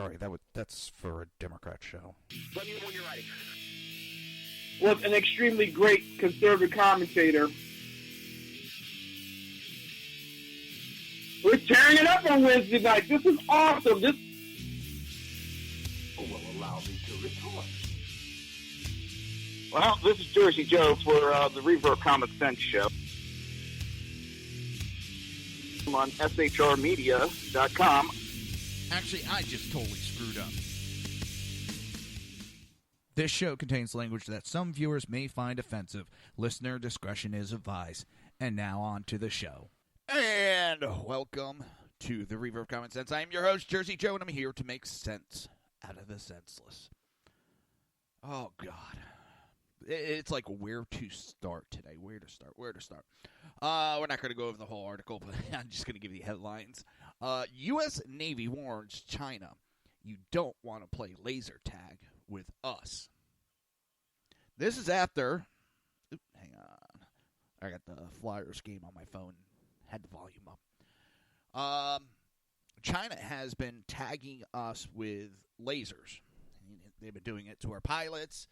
sorry, that's for a Democrat show. Let me know when you're ready. Was an extremely great conservative commentator. We're tearing it up on Wednesday night. This is awesome. This will allow me to retort. Well, this is Jersey Joe for the Reaver of Common Sense show. I'm on shrmedia.com. Actually, I just totally screwed up. This show contains language that some viewers may find offensive. Listener discretion is advised. And now on to the show. And welcome to the Reaver of Common Sense. I am your host, Jersey Joe, and I'm here to make sense out of the senseless. Oh, God. It's like where to start today. Where to start? We're not going to go over the whole article, but I'm just going to give you the headlines. U.S. Navy warns China, you don't want to play laser tag with us. This is after... hang on. I got the Flyers game on my phone. Had the volume up. China has been tagging us with lasers. They've been doing it to our pilots.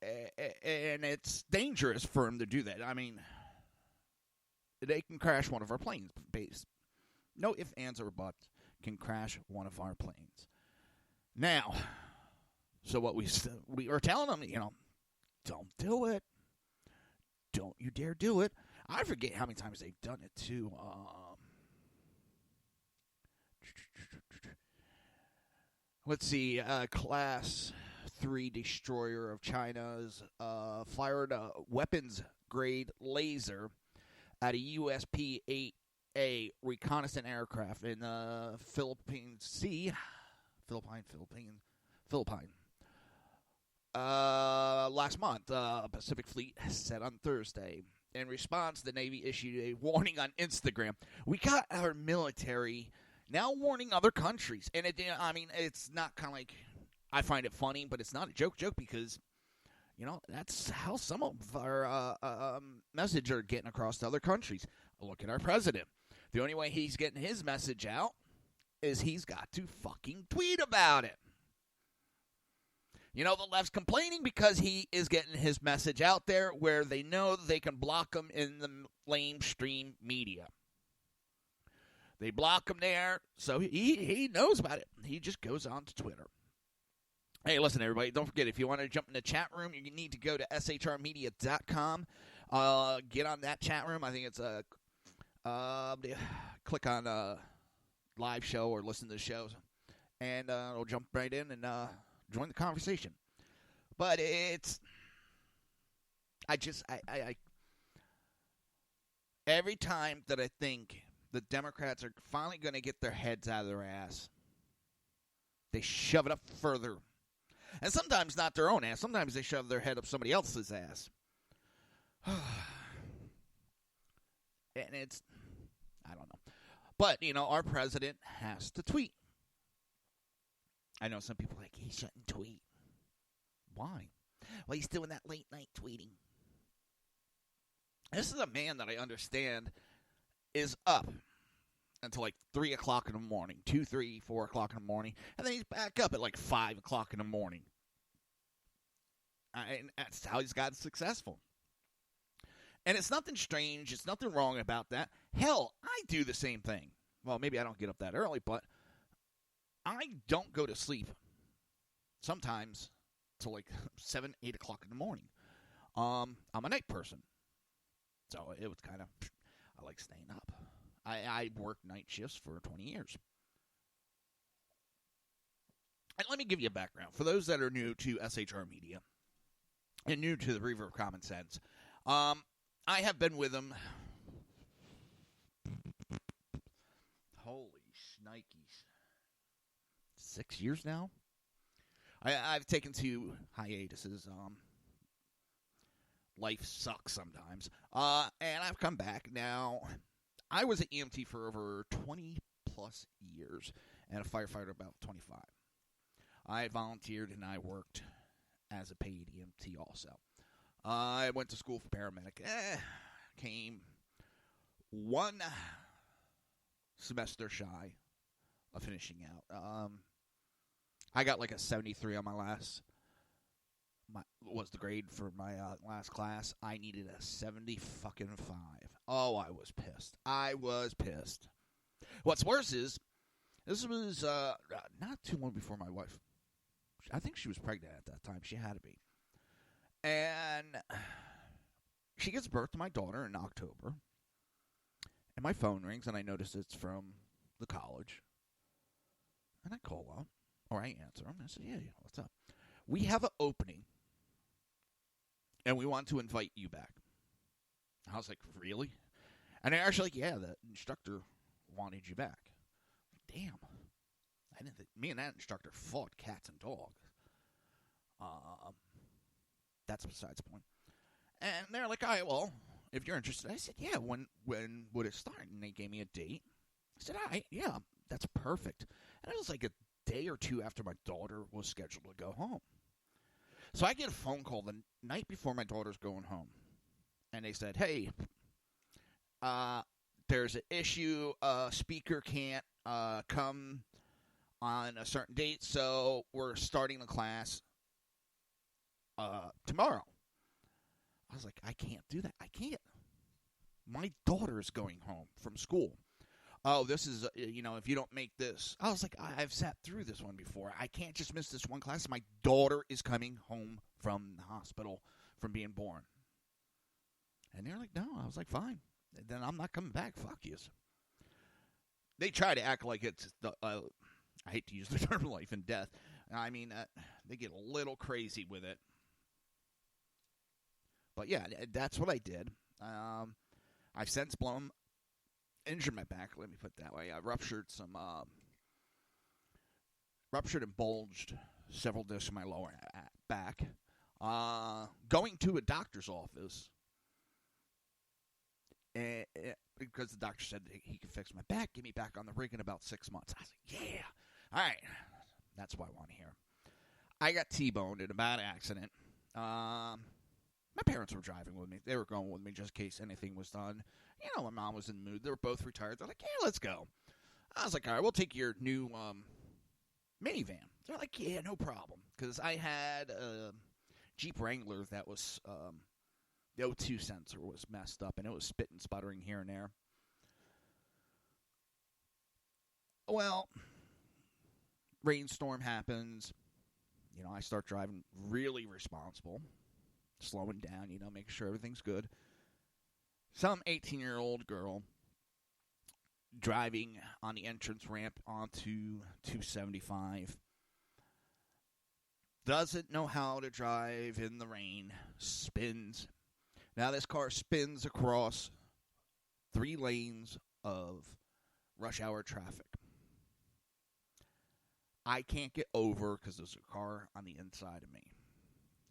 And it's dangerous for them to do that. I mean, they can crash one of our planes. No ifs, ands, or buts. Can crash one of our planes. Now, so what we are telling them, don't do it. Don't you dare do it. I forget how many times they've done it too. Let's see. Class 3 destroyer of China's fired a weapons-grade laser at a USP-8A reconnaissance aircraft in the Philippine Sea. Philippine. Last month, Pacific Fleet said on Thursday. In response, the Navy issued a warning on Instagram. We got our military now warning other countries. And it's not kind of like, I find it funny, but it's not a joke because, that's how some of our message are getting across to other countries. Look at our president. The only way he's getting his message out is he's got to fucking tweet about it. The left's complaining because he is getting his message out there where they know they can block him in the mainstream media. They block him there, so he knows about it. He just goes on to Twitter. Hey, listen, everybody, don't forget, if you want to jump in the chat room, you need to go to shrmedia.com. Get on that chat room. I think it's click on live show or listen to the shows, and it'll jump right in and join the conversation. But I every time that I think the Democrats are finally going to get their heads out of their ass, they shove it up further. And sometimes not their own ass. Sometimes they shove their head up somebody else's ass. And it's, I don't know. But, our president has to tweet. I know some people are like, he shouldn't tweet. Why? Well, he's doing that late night tweeting. This is a man that I understand is up until like 3 o'clock in the morning, 2, 3, 4 o'clock in the morning, and then he's back up at like 5 o'clock in the morning. And that's how he's gotten successful. And it's nothing strange. It's nothing wrong about that. Hell, I do the same thing. Well, maybe I don't get up that early, but I don't go to sleep sometimes till like 7, 8 o'clock in the morning. I'm a night person. So it was kind of, I like staying up. I worked night shifts for 20 years. And let me give you a background. For those that are new to SHR Media and new to the Reaver of Common Sense, I have been with them. Holy shnikes. 6 years now? I've taken 2 hiatuses. Life sucks sometimes. And I've come back now. I was an EMT for over 20-plus years and a firefighter about 25. I volunteered and I worked as a paid EMT also. I went to school for paramedic. Came one semester shy of finishing out. I got like a 73 on my last. Was the grade for my last class. I needed a 70-fucking-5. Oh, I was pissed. What's worse is, this was not too long before my wife. I think she was pregnant at that time. She had to be. And she gives birth to my daughter in October. And my phone rings, and I notice it's from the college. And I call up, or I answer them. I said, yeah, what's up? We have an opening, and we want to invite you back. I was like, really? And they're actually like, yeah, the instructor wanted you back. Damn. I didn't think, me and that instructor fought cats and dogs. That's besides the point. And they're like, all right, well, if you're interested. I said, yeah, when would it start? And they gave me a date. I said, all right, yeah, that's perfect. And it was like a day or two after my daughter was scheduled to go home. So I get a phone call the night before my daughter's going home. And they said, hey, there's an issue. Speaker can't come on a certain date, so we're starting the class tomorrow. I was like, I can't do that. I can't. My daughter is going home from school. Oh, this is, if you don't make this. I was like, I've sat through this one before. I can't just miss this one class. My daughter is coming home from the hospital from being born. And they're like, no. I was like, fine. Then I'm not coming back. Fuck you. They try to act like it's, I hate to use the term life and death. I mean, they get a little crazy with it. But yeah, that's what I did. I've since injured my back, let me put it that way. I ruptured and bulged several discs in my lower back. Going to a doctor's office, because the doctor said that he could fix my back, get me back on the rig in about 6 months. I was like, yeah, all right, that's what I want to hear. I got T-boned in a bad accident. My parents were driving with me. They were going with me just in case anything was done. My mom was in the mood. They were both retired. They're like, yeah, let's go. I was like, all right, we'll take your new minivan. They're like, yeah, no problem. Because I had a Jeep Wrangler that was, the O2 sensor was messed up, and it was spitting, sputtering here and there. Well, rainstorm happens. I start driving really responsible. Slowing down, making sure everything's good. Some 18-year-old girl driving on the entrance ramp onto 275 doesn't know how to drive in the rain, spins. Now this car spins across 3 lanes of rush hour traffic. I can't get over because there's a car on the inside of me.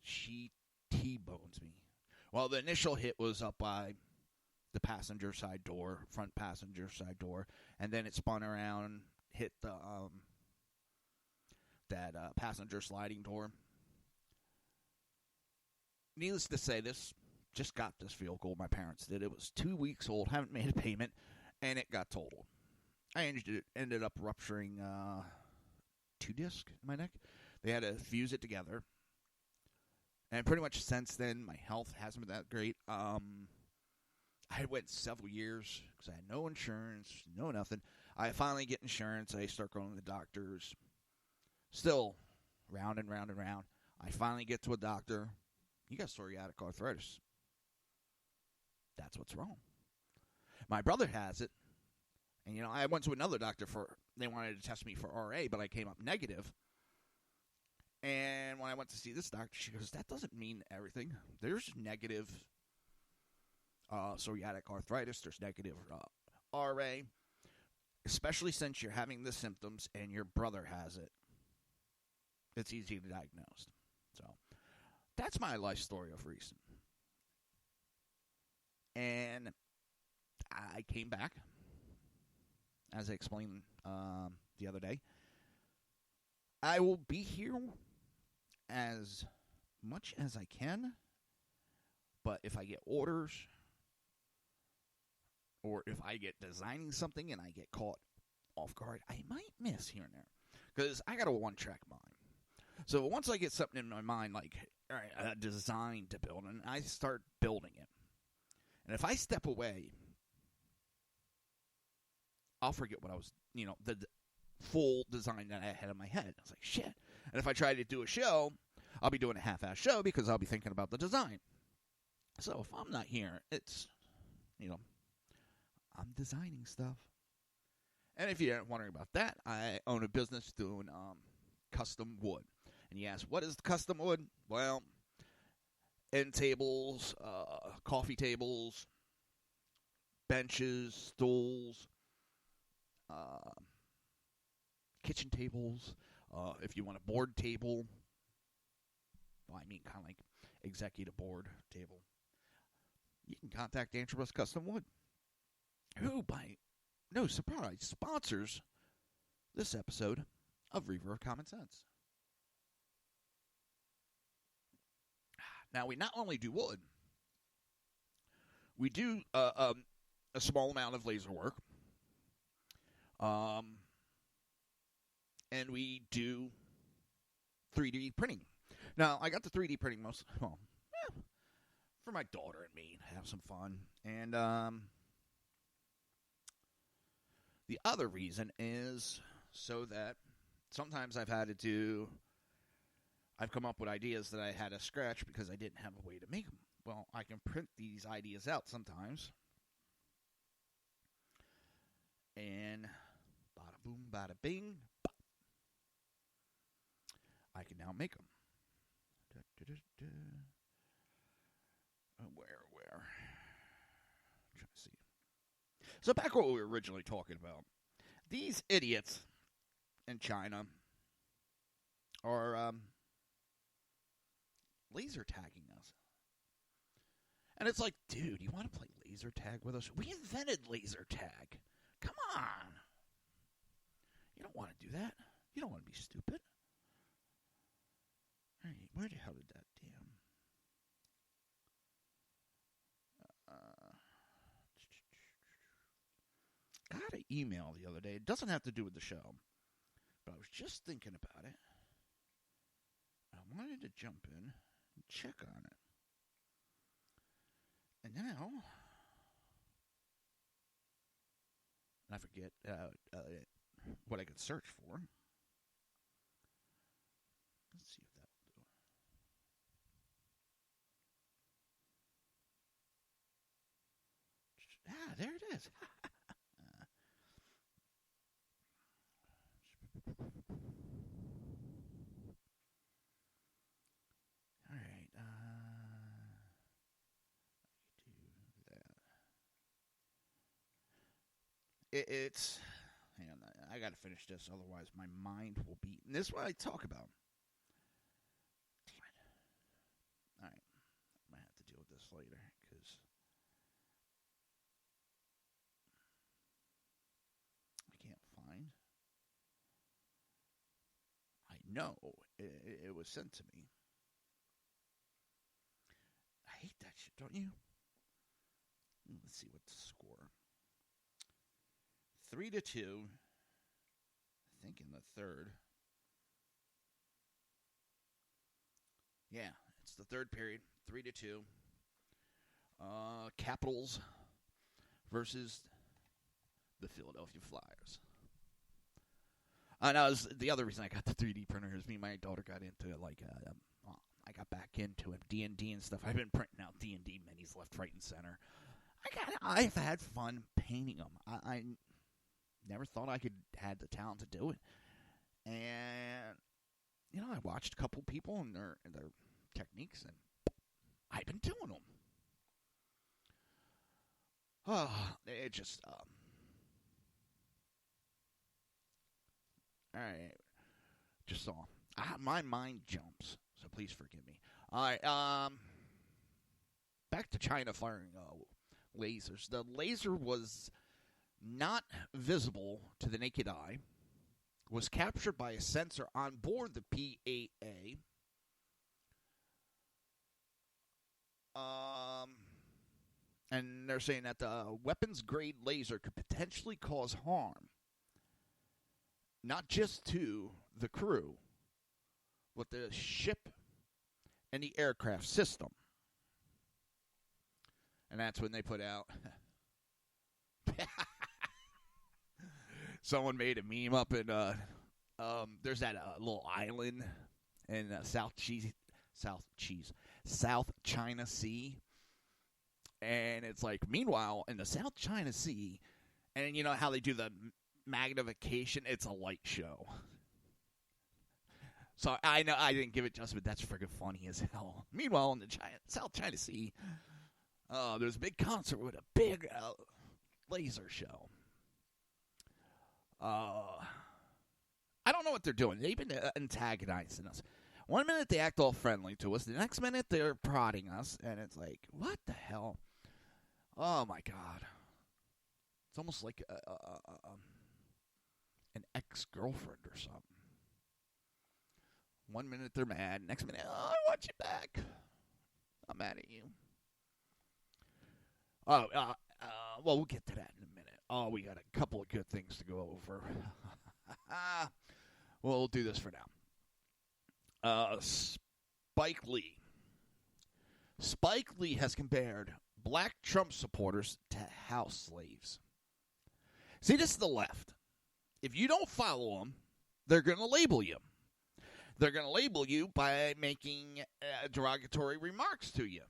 She T-bones me. Well, the initial hit was up by the passenger side door, front passenger side door, and then it spun around, hit the passenger sliding door. Needless to say, this just got this vehicle. My parents did. It was 2 weeks old, haven't made a payment, and it got totaled. I ended up rupturing 2 discs in my neck. They had to fuse it together. And pretty much since then, my health hasn't been that great. I went several years because I had no insurance, no nothing. I finally get insurance. I start going to the doctors. Still round and round and round. I finally get to a doctor. You got psoriatic arthritis. That's what's wrong. My brother has it. And, I went to another doctor they wanted to test me for RA, but I came up negative. And when I went to see this doctor, she goes, that doesn't mean everything. There's negative psoriatic arthritis. There's negative RA. Especially since you're having the symptoms and your brother has it. It's easy to diagnose. So, that's my life story of recent. And I came back, as I explained the other day. I will be here as much as I can, but if I get orders or if I get designing something and I get caught off guard, I might miss here and there. Because I got a one-track mind. So once I get something in my mind, like, all right, a design to build, and I start building it. And if I step away, I'll forget what I was, the full design that I had in my head. I was like, shit. And if I try to do a show, I'll be doing a half-ass show because I'll be thinking about the design. So if I'm not here, it's, I'm designing stuff. And if you're wondering about that, I own a business doing custom wood. And you ask, what is custom wood? Well, end tables, coffee tables, benches, stools, kitchen tables. If you want a board table, well, I mean kind of like executive board table, you can contact Antrobus Custom Wood, who, by no surprise, sponsors this episode of Reaver of Common Sense. Now, we not only do wood, we do a small amount of laser work, and we do 3D printing. Now, I got the 3D printing for my daughter and me to have some fun. And the other reason is so that sometimes I've come up with ideas that I had to scratch because I didn't have a way to make them. Well, I can print these ideas out sometimes. And bada boom, bada bing, bop. I can now make them. Where? I'm trying to see. So back what we were originally talking about. These idiots in China are laser tagging us. And it's like, dude, you want to play laser tag with us? We invented laser tag. Come on. You don't want to do that. You don't want to be stupid. All right, where the hell did that damn... got an email the other day. It doesn't have to do with the show, but I was just thinking about it. I wanted to jump in and check on it. And now, I forget what I could search for. Let's see if that will do. Ah, there it is. All right. Do that. It's. Hang on. I got to finish this, otherwise my mind will be. And this is what I talk about. Damn it. All right. I might have to deal with this later because I can't find. I know it was sent to me. I hate that shit, don't you? Let's see what the score. 3-2. I think in the third. Yeah, it's the third period. 3-2. Capitals versus the Philadelphia Flyers. And the other reason I got the 3D printer is me and my daughter got into I got back into it, D&D and stuff. I've been printing out D&D minis left, right, and center. I've had fun painting them. I never thought I had the talent to do it. And, I watched a couple people and their techniques, and I've been doing them. It just, all right. Just saw. My mind jumps, so please forgive me. All right. Back to China firing lasers. The laser was not visible to the naked eye. Was captured by a sensor on board the PAA. And they're saying that the weapons-grade laser could potentially cause harm. not just to the crew, but the ship and the aircraft system. And that's when they put out. Someone made a meme up in. There's that little island in South China Sea, and it's like, meanwhile in the South China Sea, and you know how they do the magnification? It's a light show. So I know I didn't give it justice, but that's freaking funny as hell. Meanwhile, in the South China Sea, there's a big concert with a big laser show. I don't know what they're doing. They've been antagonizing us. One minute they act all friendly to us. The next minute they're prodding us. And it's like, what the hell? Oh, my God. It's almost like an ex-girlfriend or something. One minute they're mad. Next minute, I want you back. I'm mad at you. Well, we'll get to that in a minute. Oh, we got a couple of good things to go over. We'll do this for now. Spike Lee. Spike Lee has compared black Trump supporters to house slaves. See, this is the left. If you don't follow them, they're going to label you. They're going to label you by making derogatory remarks to you.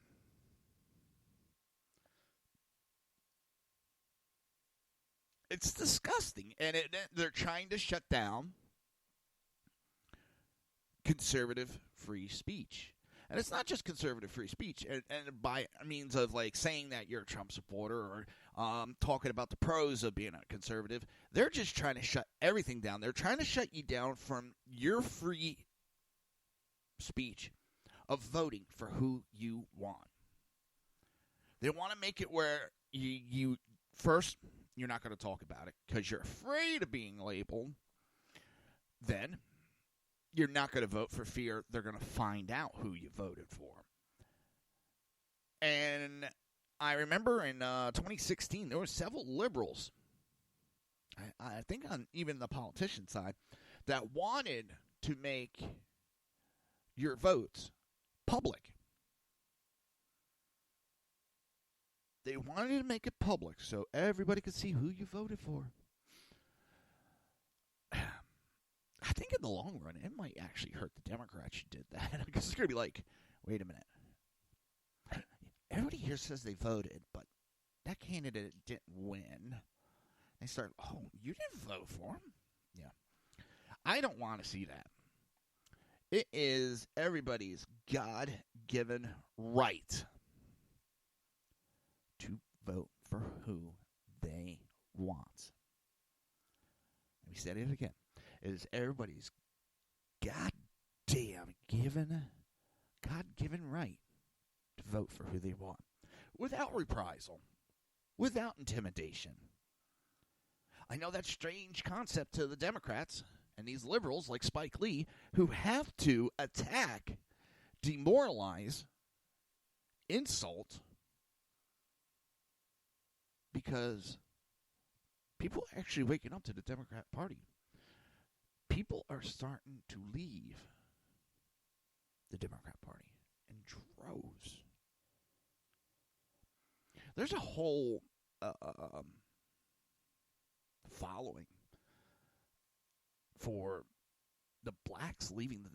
It's disgusting. And they're trying to shut down conservative free speech. And it's not just conservative free speech. And by means of like saying that you're a Trump supporter or talking about the pros of being a conservative, they're just trying to shut everything down. They're trying to shut you down from your free speech of voting for who you want. They want to make it where you first, you're not going to talk about it because you're afraid of being labeled. Then you're not going to vote for fear they're going to find out who you voted for. And I remember in 2016, there were several liberals, I think on even the politician side, that wanted to make your votes public. They wanted to make it public so everybody could see who you voted for. I think in the long run, it might actually hurt the Democrats you did that. Because it's going to be like, wait a minute. Everybody here says they voted, but that candidate didn't win. They start, oh, you didn't vote for him? Yeah. I don't want to see that. It is everybody's God-given right to vote for who they want. Let me say it again. It is everybody's God-given right to vote for who they want. Without reprisal. Without intimidation. I know that's a strange concept to the Democrats and these liberals like Spike Lee who have to attack, demoralize, insult, because people are actually waking up to the Democrat Party. People are starting to leave the Democrat Party in droves. There's a whole following for the blacks leaving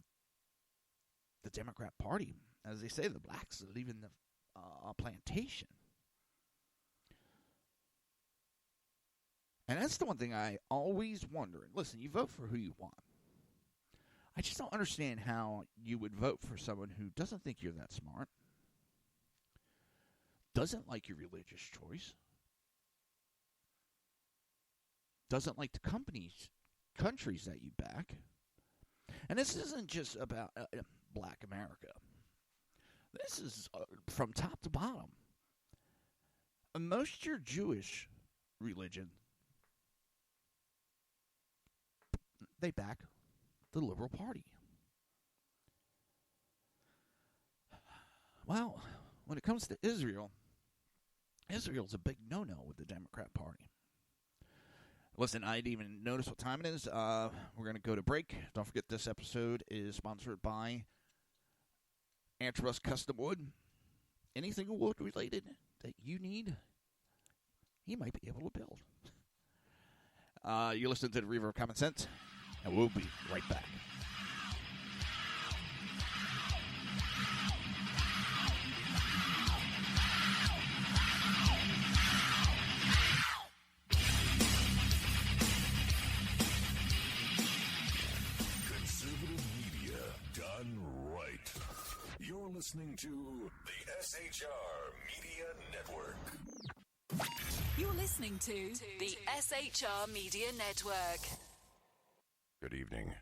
the Democrat Party. As they say, the blacks are leaving the plantation. And that's the one thing I always wonder. Listen, you vote for who you want. I just don't understand how you would vote for someone who doesn't think you're that smart, doesn't like your religious choice, doesn't like the countries that you back. And this isn't just about black America. This is from top to bottom. Most of your Jewish religion, they back the Liberal Party. Well, when it comes to Israel's a big no-no with the Democrat Party. Listen, I didn't even notice what time it is. We're going to go to break. Don't forget this episode is sponsored by Antrust Custom Wood. Anything wood related that you need, he might be able to build. You're listening to the Reaver of Common Sense, and we'll be right back. You're listening to the SHR Media Network. You're listening to the SHR Media Network. Good evening.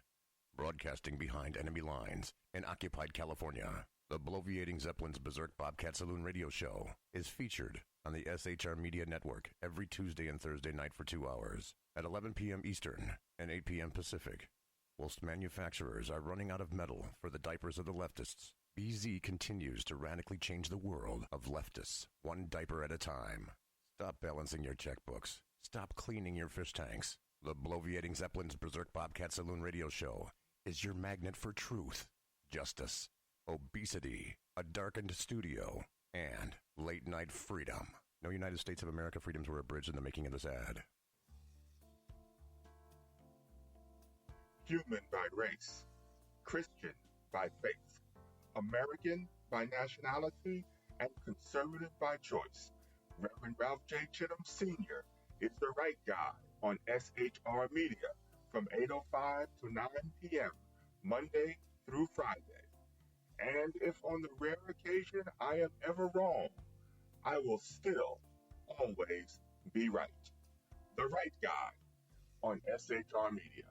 Broadcasting behind enemy lines in occupied California, the bloviating Zeppelin's Berserk Bobcat Saloon radio show is featured on the SHR Media Network every Tuesday and Thursday night for 2 hours at 11 p.m. Eastern and 8 p.m. Pacific. Whilst manufacturers are running out of metal for the diapers of the leftists, BZ continues to radically change the world of leftists, one diaper at a time. Stop balancing your checkbooks. Stop cleaning your fish tanks. The bloviating Zeppelin's Berserk Bobcat Saloon radio show is your magnet for truth, justice, obesity, a darkened studio, and late-night freedom. No United States of America freedoms were abridged in the making of this ad. Human by race, Christian by faith, American by nationality, and conservative by choice. Reverend Ralph J. Chittum Sr. is the right guy on SHR Media from 8:05 to 9 p.m. Monday through Friday. And if on the rare occasion I am ever wrong, I will still always be right. The right guy on SHR Media.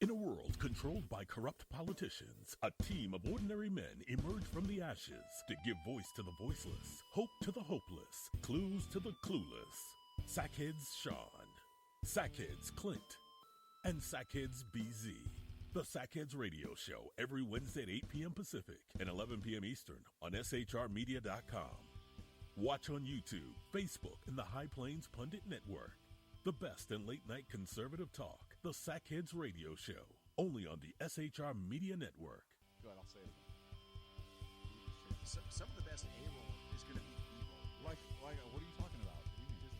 In a world controlled by corrupt politicians, a team of ordinary men emerge from the ashes to give voice to the voiceless, hope to the hopeless, clues to the clueless. Sackheads Sean, Sackheads Clint, and Sackheads BZ. The Sackheads Radio Show every Wednesday at 8 p.m. Pacific and 11 p.m. Eastern on shrmedia.com. Watch on YouTube, Facebook, and the High Plains Pundit Network. The best in late-night conservative talk. The Sackheads Radio Show, only on the SHR Media Network. Go ahead, I'll say it again. Some of the best A-roll is going to be B-roll. Like, what are you talking about? What do you mean?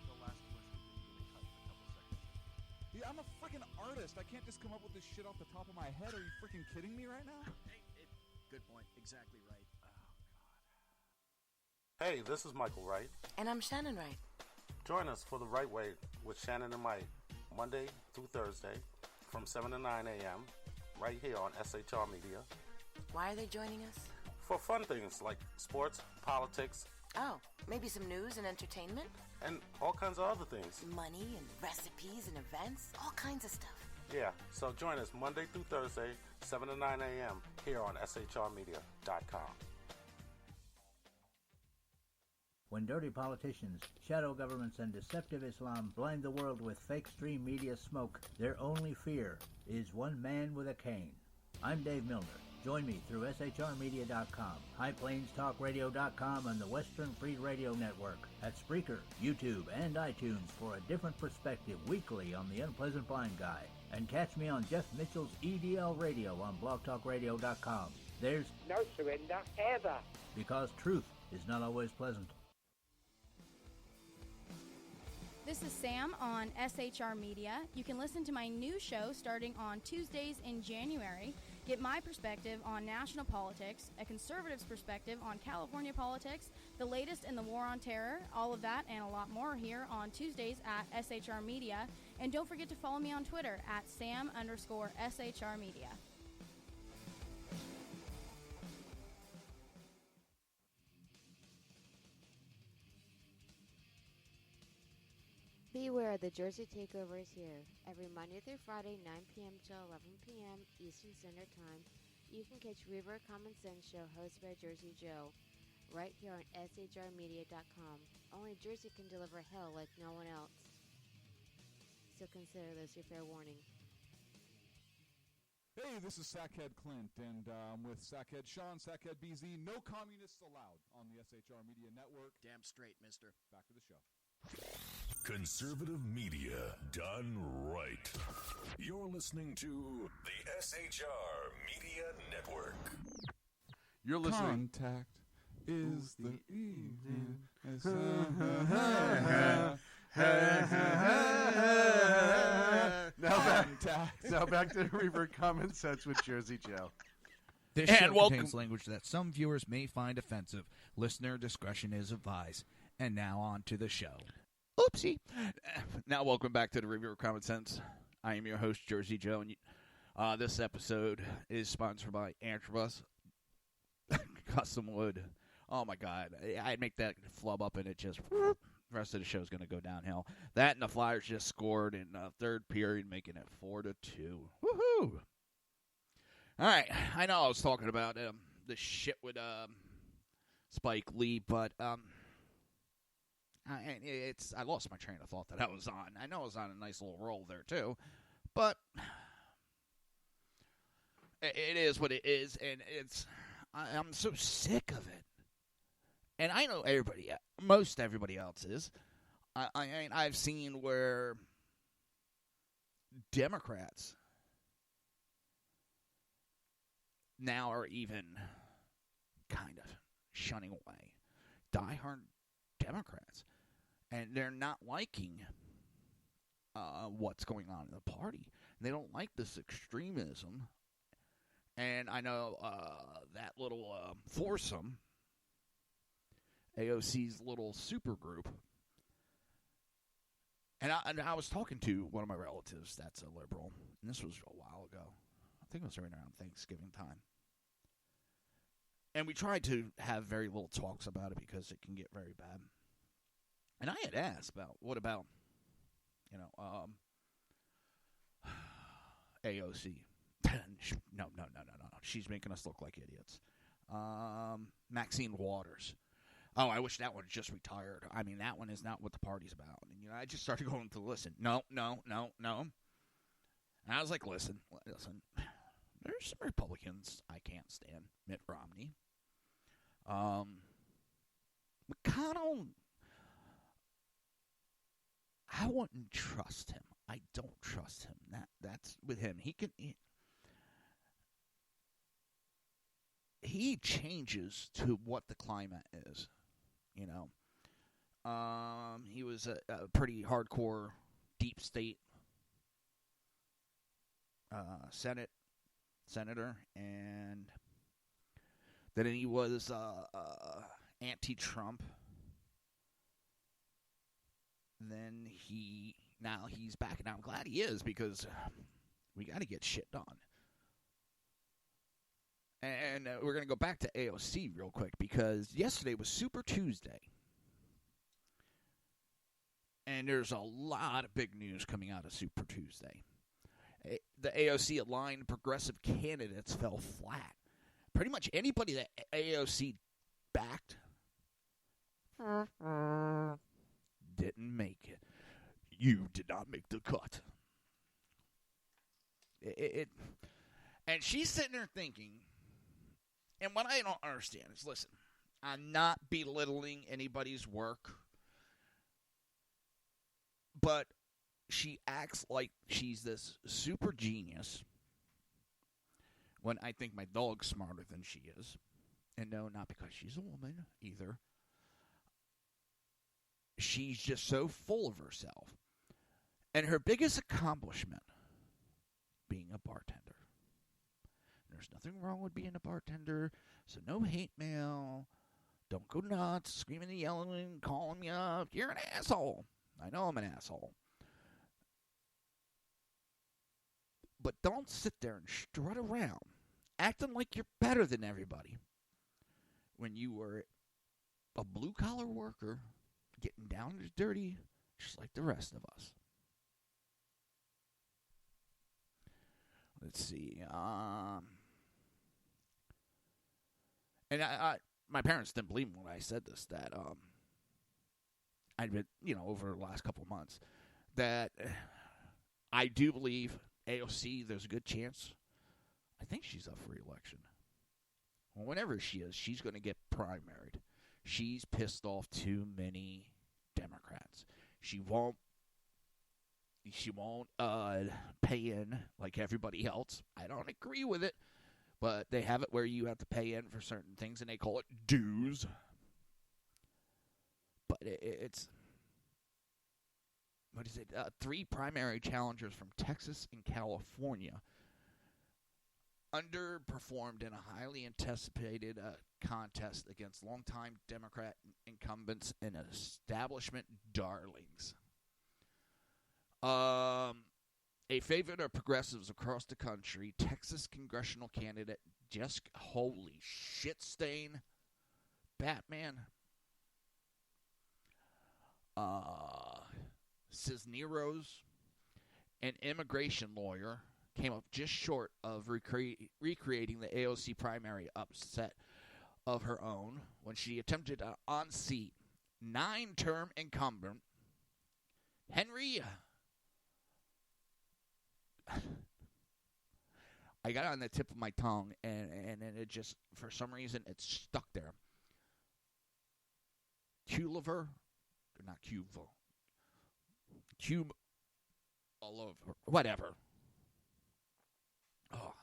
Just the last question that you really cut a couple seconds. Yeah, I'm a freaking artist. I can't just come up with this shit off the top of my head. Are you freaking kidding me right now? Good point. Exactly right. Oh, God. Hey, this is Michael Wright. And I'm Shannon Wright. Join us for The Right Way with Shannon and Mike, Monday through Thursday from 7 to 9 a.m. right here on SHR Media. Why are they joining us? For fun things like sports, politics. Oh, maybe some news and entertainment? And all kinds of other things. Money and recipes and events, all kinds of stuff. Yeah, so join us Monday through Thursday, 7 to 9 a.m. here on shrmedia.com. When dirty politicians, shadow governments, and deceptive Islam blind the world with fake stream media smoke, their only fear is one man with a cane. I'm Dave Milner. Join me through shrmedia.com, highplainstalkradio.com, and the Western Free Radio Network at Spreaker, YouTube, and iTunes for a different perspective weekly on the Unpleasant Blind Guy. And catch me on Jeff Mitchell's EDL Radio on blogtalkradio.com. There's no surrender ever. Because truth is not always pleasant. This is Sam on SHR Media. You can listen to my new show starting on Tuesdays in January. Get my perspective on national politics, a conservative's perspective on California politics, the latest in the war on terror, all of that and a lot more here on Tuesdays at SHR Media. And don't forget to follow me on Twitter at Sam_SHR Media. Beware, the Jersey Takeover is here. Every Monday through Friday, 9 p.m. to 11 p.m. Eastern Standard Time, you can catch Reaver of Common Sense show hosted by Jersey Joe, right here on shrmedia.com. Only Jersey can deliver hell like no one else. So consider this your fair warning. Hey, this is Sackhead Clint, and with Sackhead Sean, Sackhead BZ, no communists allowed on the SHR Media Network. Damn straight, mister. Back to the show. Conservative media done right. You're listening to the SHR Media Network. You're listening. Contact is the evening. Now back to Reaver of Common Sense with Jersey Joe. This show contains language that some viewers may find offensive. Listener discretion is advised. And now on to the show. Oopsie. Now welcome back to the Reaver of Common Sense. I am your host, Jersey Joe, and this episode is sponsored by Antrobus Custom Wood. Oh my God, I'd make that flub up and it just... The rest of the show is going to go downhill. That and the Flyers just scored in the third period, making it 4-2. Woohoo! All right, I know I was talking about the shit with Spike Lee, but I lost my train of thought that I was on. I know I was on a nice little roll there too, but it is what it is, and I'm so sick of it. And I know most everybody else is. I've seen where Democrats now are even kind of shunning away diehard Democrats. And they're not liking what's going on in the party. They don't like this extremism. And I know that little foursome, AOC's little super group. And I was talking to one of my relatives that's a liberal, and this was a while ago. I think it was right around Thanksgiving time. And we tried to have very little talks about it because it can get very bad. And I had asked what about, AOC? No. She's making us look like idiots. Maxine Waters. Oh, I wish that one just retired. I mean, that one is not what the party's about. And, I just started going to listen. No. And I was like, listen. There's some Republicans I can't stand. Mitt Romney. McConnell, I wouldn't trust him. I don't trust him. That's with him. He changes to what the climate is. He was a pretty hardcore deep state senator, and then he was anti-Trump. Then he's back, and I'm glad he is because we got to get shit done. And we're going to go back to AOC real quick because yesterday was Super Tuesday. And there's a lot of big news coming out of Super Tuesday. The AOC-aligned progressive candidates fell flat. Pretty much anybody that AOC backed didn't make it. You did not make the cut. And she's sitting there thinking, and what I don't understand is, listen, I'm not belittling anybody's work, but she acts like she's this super genius when I think my dog's smarter than she is. And no, not because she's a woman either. She's just so full of herself. And her biggest accomplishment, being a bartender. There's nothing wrong with being a bartender, so no hate mail. Don't go nuts, screaming and yelling, calling me up. You're an asshole. I know I'm an asshole. But don't sit there and strut around, acting like you're better than everybody when you were a blue-collar worker, getting down and dirty, just like the rest of us. Let's see. And my parents didn't believe me when I said this, that I'd been, over the last couple of months, that I do believe AOC, there's a good chance I think she's up for re-election. Well, whenever she is, she's going to get primaried. She's pissed off too many Democrats. She won't pay in like everybody else. I don't agree with it, but they have it where you have to pay in for certain things, and they call it dues. But it's, what is it? 3 primary challengers from Texas and California underperformed in a highly anticipated contest against longtime Democrat incumbents and establishment darlings. A favorite of progressives across the country, Texas congressional candidate Jessica, holy shit stain, Batman, Cisneros, an immigration lawyer, came up just short of recreating the AOC primary upset of her own when she attempted to unseat 9-term incumbent Henry. I got it on the tip of my tongue, and it just, for some reason, it's stuck there. Culiver, not Cuvo. Cube, all over, whatever. Oh.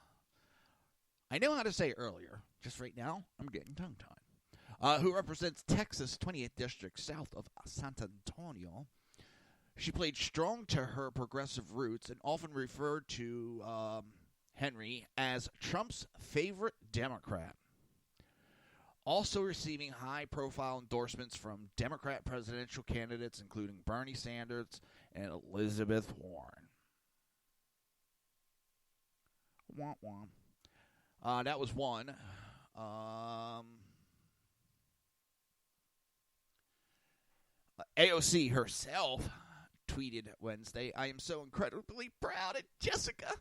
I know how to say it earlier. Just right now, I'm getting tongue-tied. Who represents Texas' 28th District south of San Antonio. She played strong to her progressive roots and often referred to Henry as Trump's favorite Democrat. Also receiving high-profile endorsements from Democrat presidential candidates, including Bernie Sanders and Elizabeth Warren. Wah, wah. That was one. AOC herself tweeted Wednesday, "I am so incredibly proud of Jessica.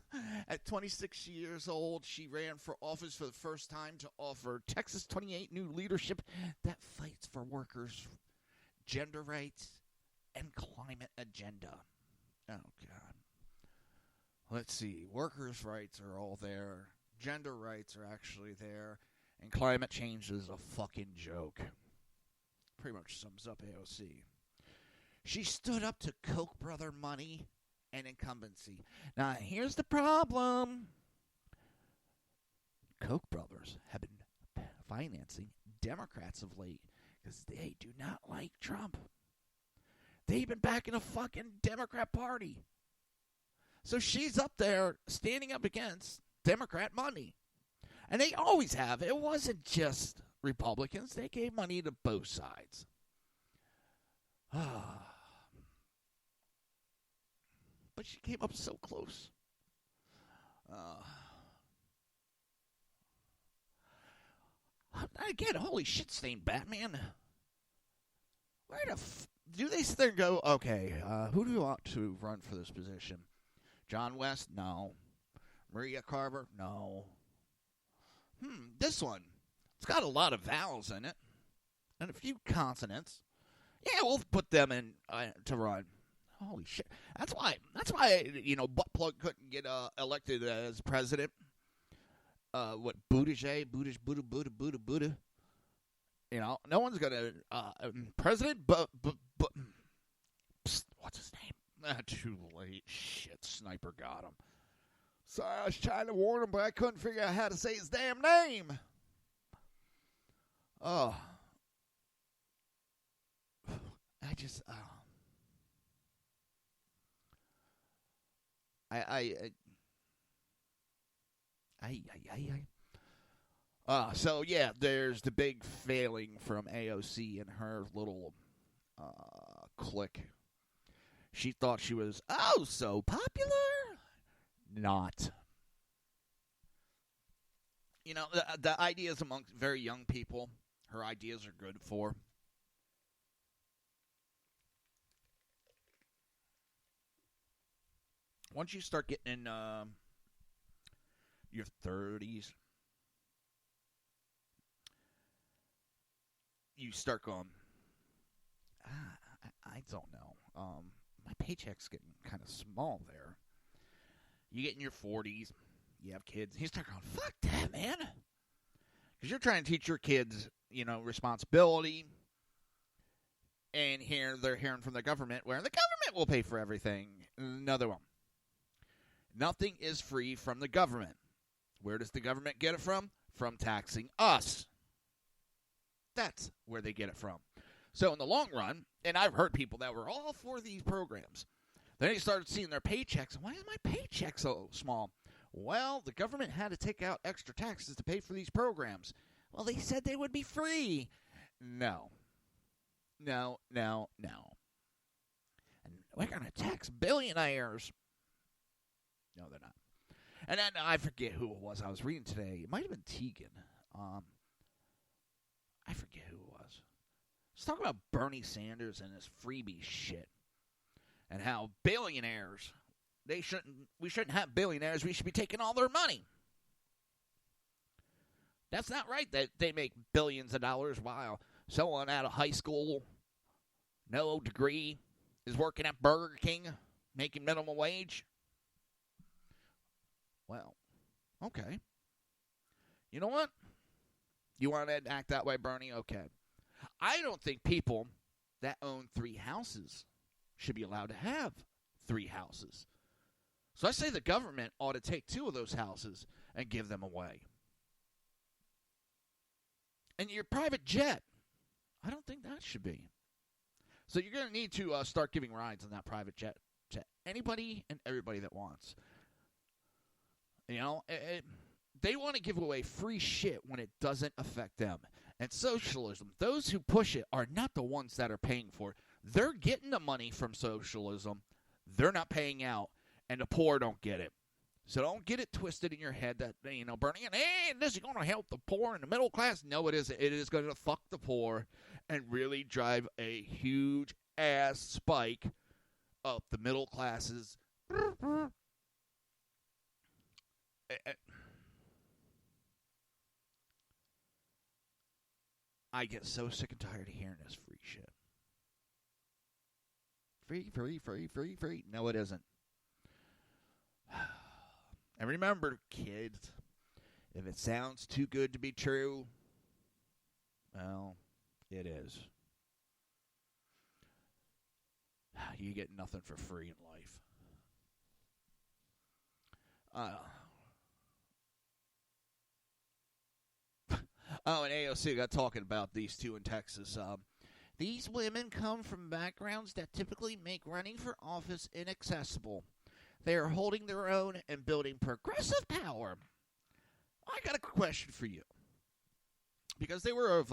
At 26 years old, she ran for office for the first time to offer Texas 28 new leadership that fights for workers, gender rights, and climate agenda." Oh, God. Let's see. Workers' rights are all there. Gender rights are actually there. And climate change is a fucking joke. Pretty much sums up AOC. She stood up to Koch brother money and incumbency. Now, here's the problem. Koch brothers have been financing Democrats of late because they do not like Trump. They've been backing a fucking Democrat party. So she's up there standing up against Democrat money. And they always have. It wasn't just Republicans. They gave money to both sides. But she came up so close. Again, holy shit stain, Batman. Where the do they sit there and go, okay, who do you want to run for this position? John West? No. Maria Carver? No. This one. It's got a lot of vowels in it. And a few consonants. Yeah, we'll put them in to run. Holy shit. That's why, Buttplug couldn't get elected as president. Buttigieg, Buddha. No one's going to, president, but, what's his name? Too late. Shit, sniper got him. Sorry, I was trying to warn him, but I couldn't figure out how to say his damn name. Oh. I just, so yeah, there's the big failing from AOC and her little clique. She thought she was so popular. Not. The ideas amongst very young people, her ideas are good for. Once you start getting in your 30s, you start going, I don't know. My paycheck's getting kind of small there. You get in your 40s, you have kids. You start going, fuck that, man. Because you're trying to teach your kids, responsibility. And here they're hearing from the government where the government will pay for everything. Another one. Nothing is free from the government. Where does the government get it from? From taxing us. That's where they get it from. So in the long run, and I've heard people that were all for these programs, then they started seeing their paychecks. Why is my paycheck so small? Well, the government had to take out extra taxes to pay for these programs. Well, they said they would be free. No. No. And we're going to tax billionaires. No, they're not. And then I forget who it was I was reading today. It might have been Tegan. I forget who it was. Let's talk about Bernie Sanders and his freebie shit. And how billionaires, we shouldn't have billionaires. We should be taking all their money. That's not right that they make billions of dollars while someone out of high school, no degree, is working at Burger King, making minimum wage. Well, okay. You know what? You want to act that way, Bernie? Okay. I don't think people that own 3 houses should be allowed to have 3 houses. So I say the government ought to take 2 of those houses and give them away. And your private jet, I don't think that should be. So you're going to need to start giving rides on that private jet to anybody and everybody that wants. They want to give away free shit when it doesn't affect them. And socialism, those who push it are not the ones that are paying for it. They're getting the money from socialism. They're not paying out, and the poor don't get it. So don't get it twisted in your head that, Bernie, hey, this is going to help the poor and the middle class. No, it isn't. It is going to fuck the poor and really drive a huge ass spike up the middle classes. I get so sick and tired of hearing this free shit. Free. No, it isn't. And remember, kids, if it sounds too good to be true, well, it is. You get nothing for free in life. And AOC got talking about these 2 in Texas. These women come from backgrounds that typically make running for office inaccessible. They are holding their own and building progressive power. I got a question for you. Because they were of,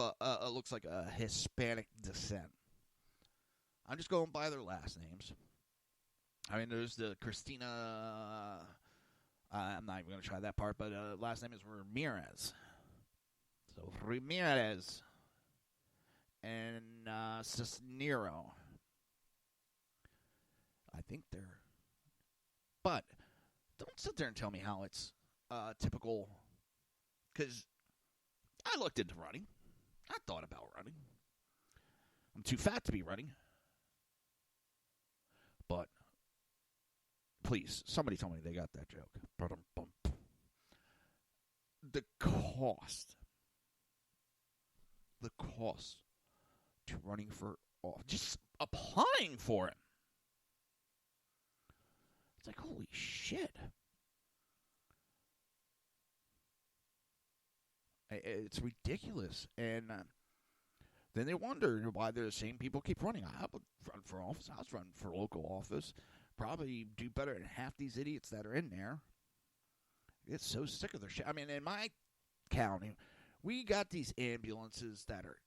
looks like a Hispanic descent. I'm just going by their last names. I mean, there's the Christina, I'm not even going to try that part, but last name is Ramirez. So, Ramirez and Cisnero. I think they're... But don't sit there and tell me how it's typical. Because I looked into running. I thought about running. I'm too fat to be running. But please, somebody tell me they got that joke. The cost to running for office, just applying for it. It's like, holy shit. It's ridiculous. And then they wonder why the same people keep running. I would run for office. I was running for local office. Probably do better than half these idiots that are in there. I get so sick of their shit. I mean, in my county, we got these ambulances that are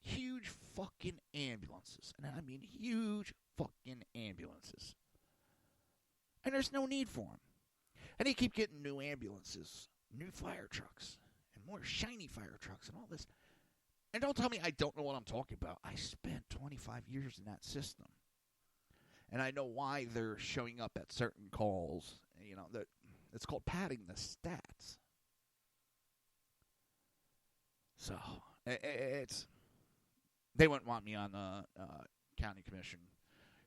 huge fucking ambulances. And I mean huge fucking ambulances. And there's no need for them. And they keep getting new ambulances, new fire trucks, and more shiny fire trucks and all this. And don't tell me I don't know what I'm talking about. I spent 25 years in that system. And I know why they're showing up at certain calls. That it's called padding the stats. So, they wouldn't want me on the county commission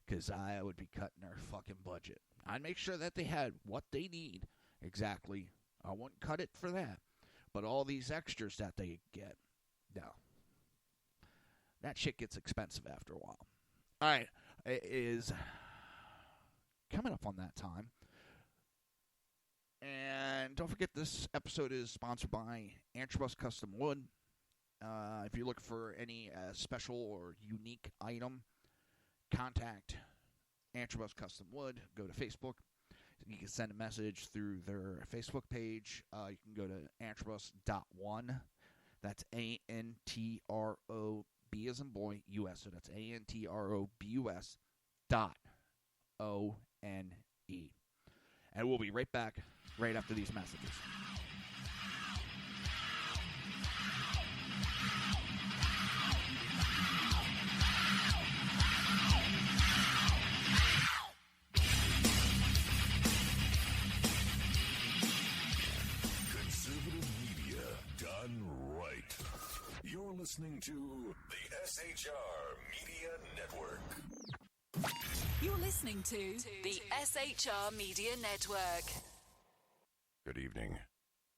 because I would be cutting their fucking budget. I'd make sure that they had what they need exactly. I wouldn't cut it for that. But all these extras that they get, no. That shit gets expensive after a while. All right, it is coming up on that time. And don't forget, this episode is sponsored by Antrobus Custom Wood. If you're looking for any special or unique item, contact Antrobus Custom Wood. Go to Facebook. You can send a message through their Facebook page. You can go to antrobus.one. That's ANTROB as in boy, US. So that's ANTROBUS .ONE. And we'll be right back right after these messages. Conservative media done right. You're listening to the SHR Media Network. You're listening to the SHR Media Network. Good evening.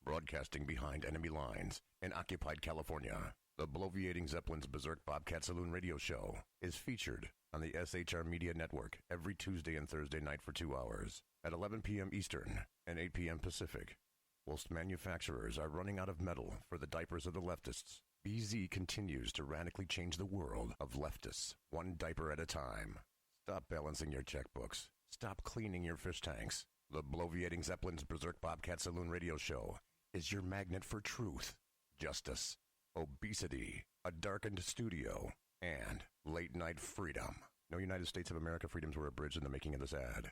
Broadcasting behind enemy lines in occupied California, the bloviating Zeppelin's Berserk Bobcat Saloon radio show is featured on the SHR Media Network every Tuesday and Thursday night for 2 hours at 11 p.m. Eastern and 8 p.m. Pacific. Whilst manufacturers are running out of metal for the diapers of the leftists, BZ continues to radically change the world of leftists, one diaper at a time. Stop balancing your checkbooks. Stop cleaning your fish tanks. The bloviating Zeppelin's Berserk Bobcat Saloon radio show is your magnet for truth, justice, obesity, a darkened studio, and late-night freedom. No United States of America freedoms were abridged in the making of this ad.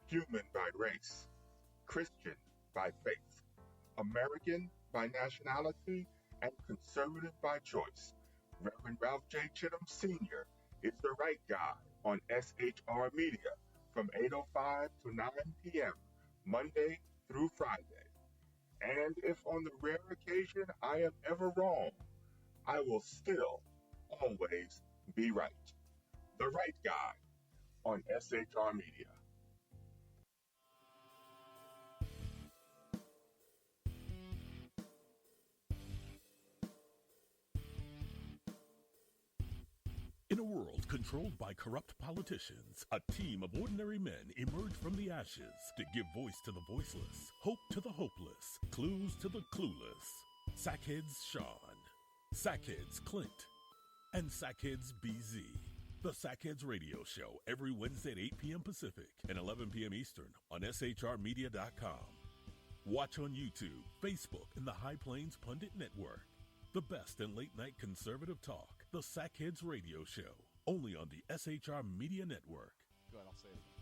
Human by race, Christian by faith, American by nationality, and conservative by choice. Reverend Ralph J. Chittum Sr. is the right guy on SHR Media from 8:05 to 9 p.m. Monday through Friday. And if on the rare occasion I am ever wrong, I will still always be right. The right guy on SHR Media. In a world controlled by corrupt politicians, a team of ordinary men emerge from the ashes to give voice to the voiceless, hope to the hopeless, clues to the clueless. Sackheads Sean, Sackheads Clint, and Sackheads BZ. The Sackheads Radio Show every Wednesday at 8 p.m. Pacific and 11 p.m. Eastern on shrmedia.com. Watch on YouTube, Facebook, and the High Plains Pundit Network. The best in late-night conservative talk. The Sackheads Radio Show, only on the SHR Media Network. Go ahead, I'll say it again.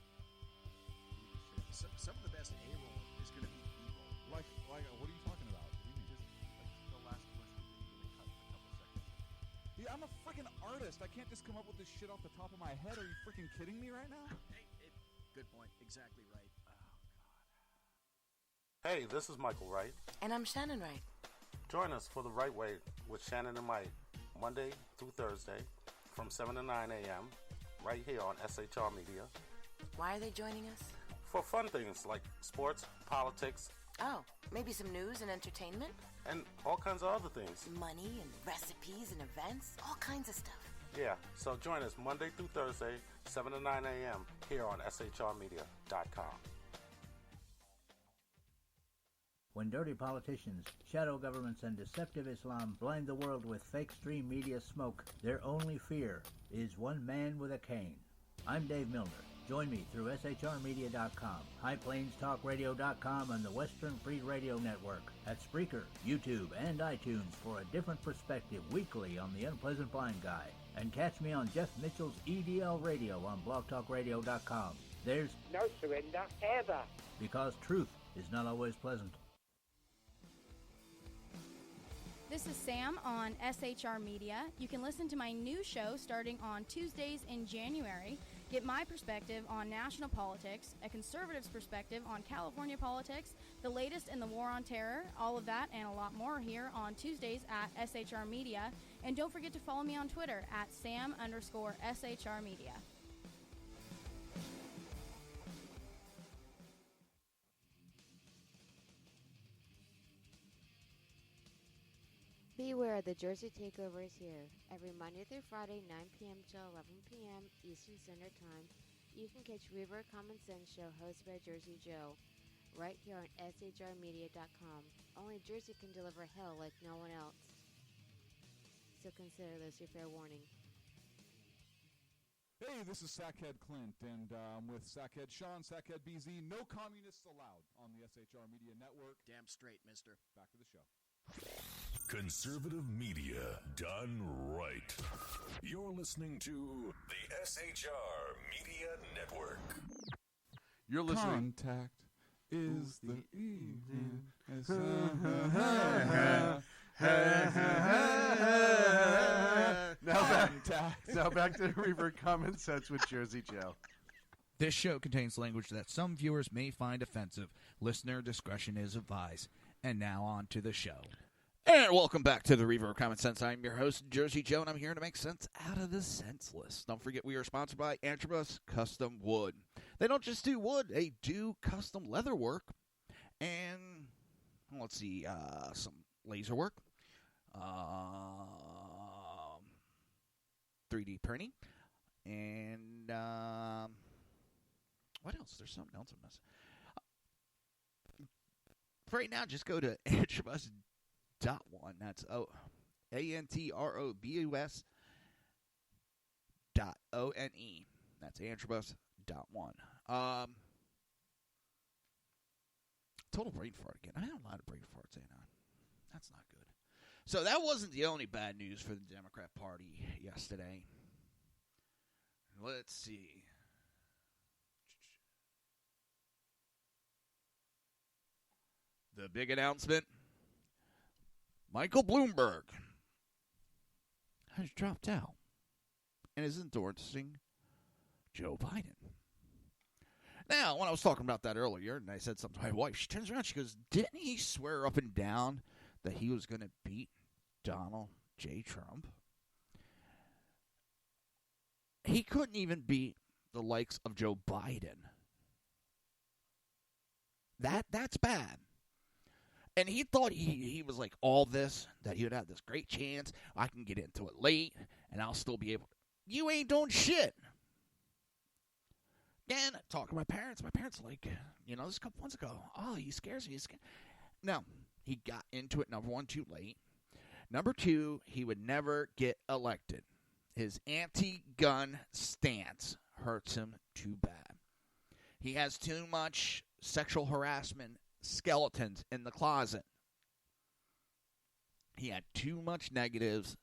Some of the best A-roll is going to be B-roll. Like, what are you talking about? That's the last question that you really cut a couple seconds. Yeah, I'm a freaking artist. I can't just come up with this shit off the top of my head. Are you freaking kidding me right now? Good point. Exactly right. Oh, God. Hey, this is Michael Wright. And I'm Shannon Wright. Join us for The Right Way with Shannon and Mike, Monday through Thursday from 7 to 9 a.m. right here on SHR Media. Why are they joining us? For fun things like sports, politics. Oh, maybe some news and entertainment? And all kinds of other things. Money and recipes and events, all kinds of stuff. Yeah, so join us Monday through Thursday, 7 to 9 a.m. here on shrmedia.com. When dirty politicians, shadow governments, and deceptive Islam blind the world with fake stream media smoke, their only fear is one man with a cane. I'm Dave Milner. Join me through shrmedia.com, highplainstalkradio.com, and the Western Free Radio Network at Spreaker, YouTube, and iTunes for a different perspective weekly on the Unpleasant Blind Guy. And catch me on Jeff Mitchell's EDL Radio on blogtalkradio.com. There's no surrender ever. Because truth is not always pleasant. This is Sam on SHR Media. You can listen to my new show starting on Tuesdays in January. Get my perspective on national politics, a conservative's perspective on California politics, the latest in the war on terror, all of that and a lot more here on Tuesdays at SHR Media. And don't forget to follow me on Twitter at Sam_SHR Media. Beware, the Jersey Takeover is here. Every Monday through Friday, 9 p.m. till 11 p.m. Eastern Standard Time, you can catch Reaver of Common Sense show hosted by Jersey Joe, right here on shrmedia.com. Only Jersey can deliver hell like no one else. So consider this your fair warning. Hey, this is Sackhead Clint, and I'm with Sackhead Sean, Sackhead BZ. No communists allowed on the SHR Media Network. Damn straight, mister. Back to the show. Conservative media done right. You're listening to the SHR Media Network. You're listening. Contact is the evening. Now back to Reaver Common Sense with Jersey Joe. This show contains language that some viewers may find offensive. Listener discretion is advised. And now on to the show. And welcome back to the Reaver of Common Sense. I'm your host, Jersey Joe, and I'm here to make sense out of the senseless. Don't forget we are sponsored by Antrobus Custom Wood. They don't just do wood, they do custom leather work. And, let's see, some laser work. 3D printing. And, what else? There's something else I'm missing. Right now, just go to Antrobus.1. That's ANTROBUS.ONE. That's Antrobus.1. Total brain fart again. I had a lot of brain farts, ain't I? That's not good. So that wasn't the only bad news for the Democrat Party yesterday. Let's see. The big announcement. Michael Bloomberg has dropped out and is endorsing Joe Biden. Now, when I was talking about that earlier, and I said something to my wife, she turns around, she goes, didn't he swear up and down that he was going to beat Donald J. Trump? He couldn't even beat the likes of Joe Biden. That's bad. And he thought he was like all this, that he would have this great chance. I can get into it late, and I'll still be able to. You ain't doing shit. Again, talking to my parents are like, this a couple months ago. Oh, he scares me. No, he got into it, number one, too late. Number two, he would never get elected. His anti-gun stance hurts him too bad. He has too much sexual harassment skeletons in the closet. He had too much negatives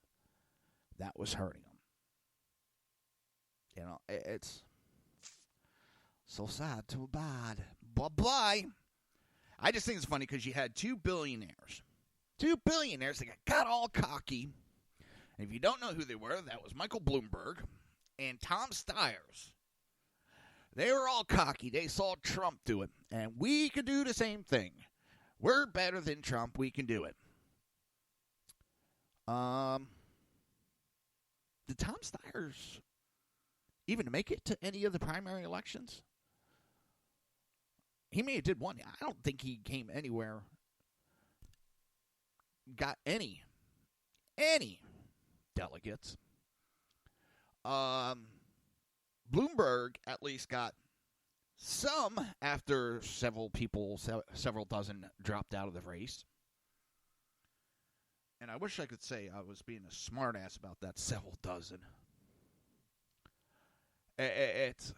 that was hurting him. It's so sad, too bad. Bye-bye. I just think it's funny because you had two billionaires that got all cocky. And if you don't know who they were, that was Michael Bloomberg and Tom Steyer. They were all cocky. They saw Trump do it. And we can do the same thing. We're better than Trump. We can do it. Did Tom Steyer even make it to any of the primary elections? He may have did one. I don't think he came anywhere. Got any delegates. Bloomberg at least got some after several dozen dropped out of the race. And I wish I could say I was being a smartass about that several dozen. It's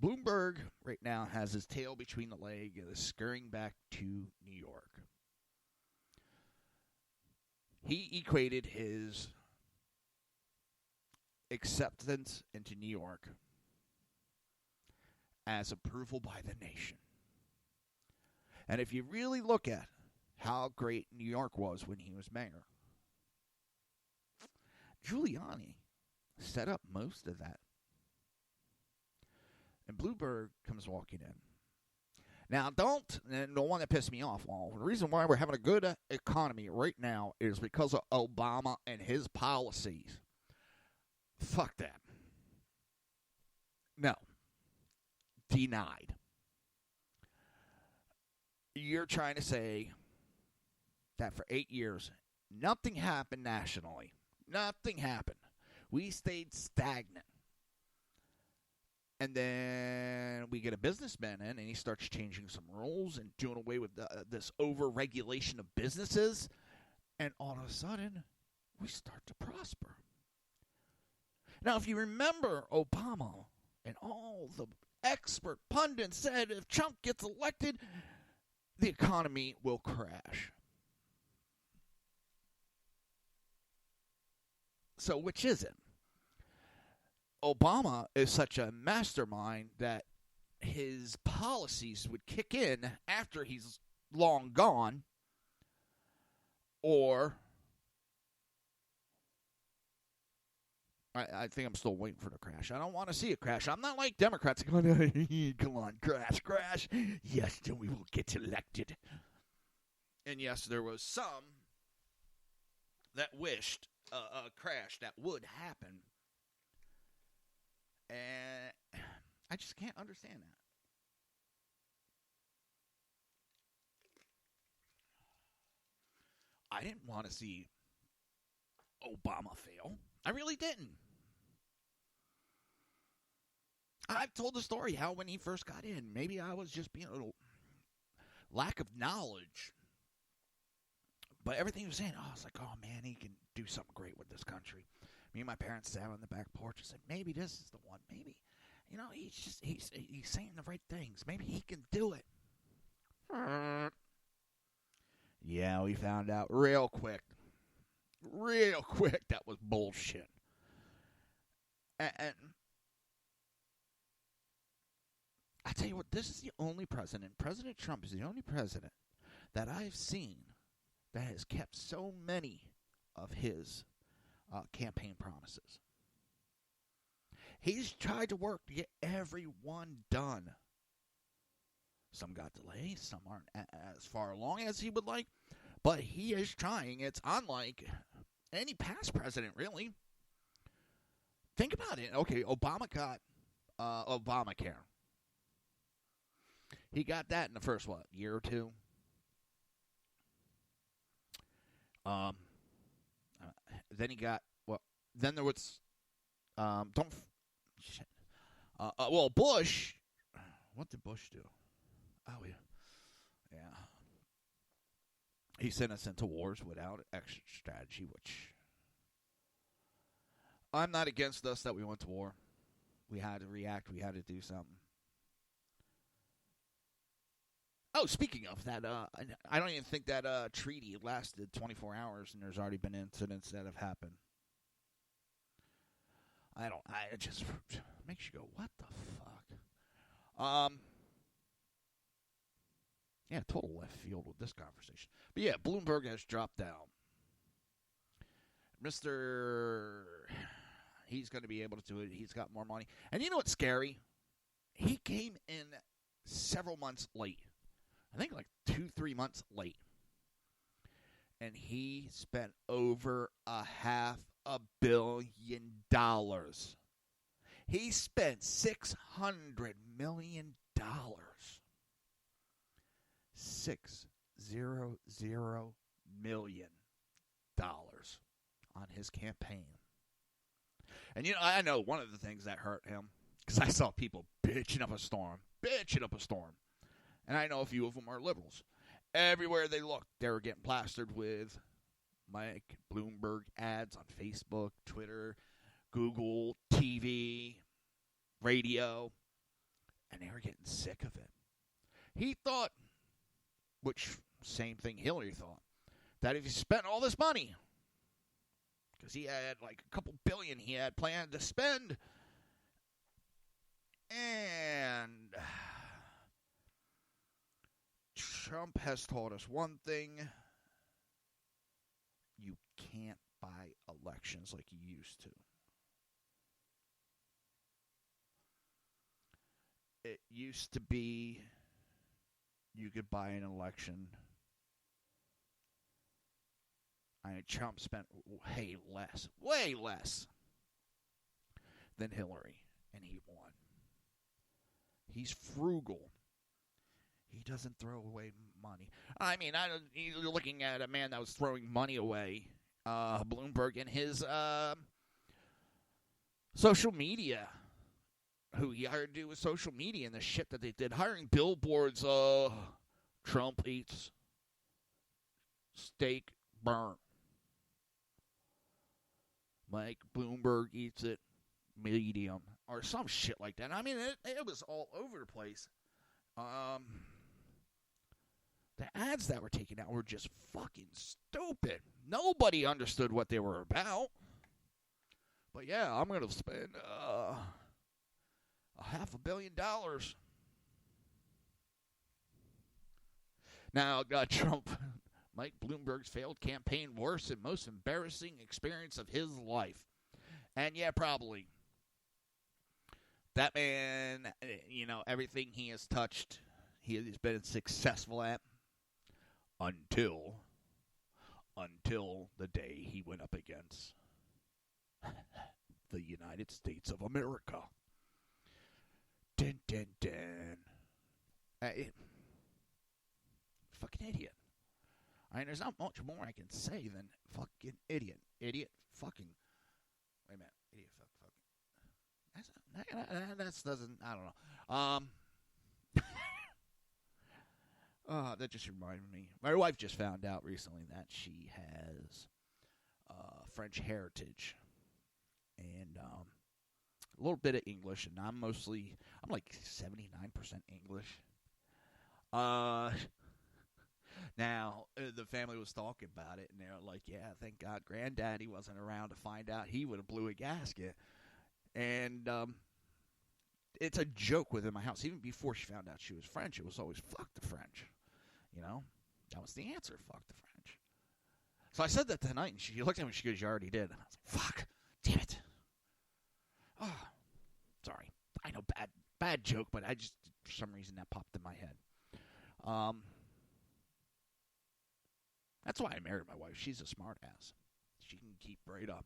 Bloomberg right now has his tail between the legs and is scurrying back to New York. He equated his acceptance into New York as approval by the nation. And if you really look at how great New York was when he was mayor, Giuliani set up most of that. And Bloomberg comes walking in. Now, don't want to piss me off. Well, the reason why we're having a good economy right now is because of Obama and his policies. Fuck that. No. Denied. You're trying to say that for 8 years, nothing happened nationally. Nothing happened. We stayed stagnant. And then we get a businessman in, and he starts changing some rules and doing away with this over-regulation of businesses. And all of a sudden, we start to prosper. Now, if you remember Obama and all the expert pundits said if Trump gets elected, the economy will crash. So which is it? Obama is such a mastermind that his policies would kick in after he's long gone, or I think I'm still waiting for the crash. I don't want to see a crash. I'm not like Democrats going, come on, crash. Yes, then we will get elected. And yes, there was some that wished a crash that would happen. And I just can't understand that. I didn't want to see Obama fail. I really didn't. I've told the story how when he first got in, maybe I was just being a little lack of knowledge. But everything he was saying, I was like, oh man, he can do something great with this country. Me and my parents sat on the back porch and said, maybe this is the one. Maybe, he's saying the right things. Maybe he can do it. Yeah, we found out real quick that was bullshit. And I tell you what, this is the only president, President Trump is the only president that I've seen that has kept so many of his campaign promises. He's tried to work to get everyone done. Some got delayed, some aren't as far along as he would like, but he is trying. It's unlike any past president, really. Think about it. Okay, Obama got Obamacare. He got that in the first, year or two? Then he got, then there was, Bush, what did Bush do? Oh, yeah. He sent us into wars without exit strategy, which I'm not against us that we went to war. We had to react. We had to do something. Oh, speaking of that, I don't even think that treaty lasted 24 hours, and there's already been incidents that have happened. It just makes you go, what the fuck? Yeah, total left field with this conversation. But yeah, Bloomberg has dropped out. He's going to be able to do it. He's got more money. And you know what's scary? He came in several months late. I think like 2-3 months late. And he spent over $500 million. He spent $600 million. $600 million on his campaign. And I know one of the things that hurt him, because I saw people bitching up a storm. And I know a few of them are liberals. Everywhere they looked, they were getting plastered with Mike Bloomberg ads on Facebook, Twitter, Google, TV, radio, and they were getting sick of it. He thought, which same thing Hillary thought, that if he spent all this money, because he had like a couple billion he had planned to spend, and Trump has taught us one thing: you can't buy elections like you used to. It used to be you could buy an election. Trump spent way less than Hillary, and he won. He's frugal. He doesn't throw away money. I mean, you're looking at a man that was throwing money away, Bloomberg, and his social media, who he hired to do with social media and the shit that they did. Hiring billboards, Trump eats steak burnt. Mike Bloomberg eats it medium, or some shit like that. I mean, it was all over the place. The ads that were taken out were just fucking stupid. Nobody understood what they were about. But yeah, I'm going to spend $500 million. Now, Trump, Mike Bloomberg's failed campaign, worst and most embarrassing experience of his life. And yeah, probably. That man, everything he has touched, he has been successful at until the day he went up against the United States of America. Dun, dun, dun. Fucking idiot. I mean, there's not much more I can say than fucking idiot. Idiot, fucking. Wait a minute. Idiot, fucking. That doesn't, I don't know. That just reminded me. My wife just found out recently that she has French heritage and a little bit of English, and I'm like 79% English. Now, the family was talking about it, and they're like, yeah, thank God Granddaddy wasn't around to find out. He would have blew a gasket. And it's a joke within my house. Even before she found out she was French, it was always, fuck the French. That was the answer, fuck the French. So I said that tonight, and she looked at me and she goes, you already did. And I was like, fuck, damn it. Oh, sorry. I know, bad joke, but I just, for some reason, that popped in my head. That's why I married my wife. She's a smart ass. She can keep right up.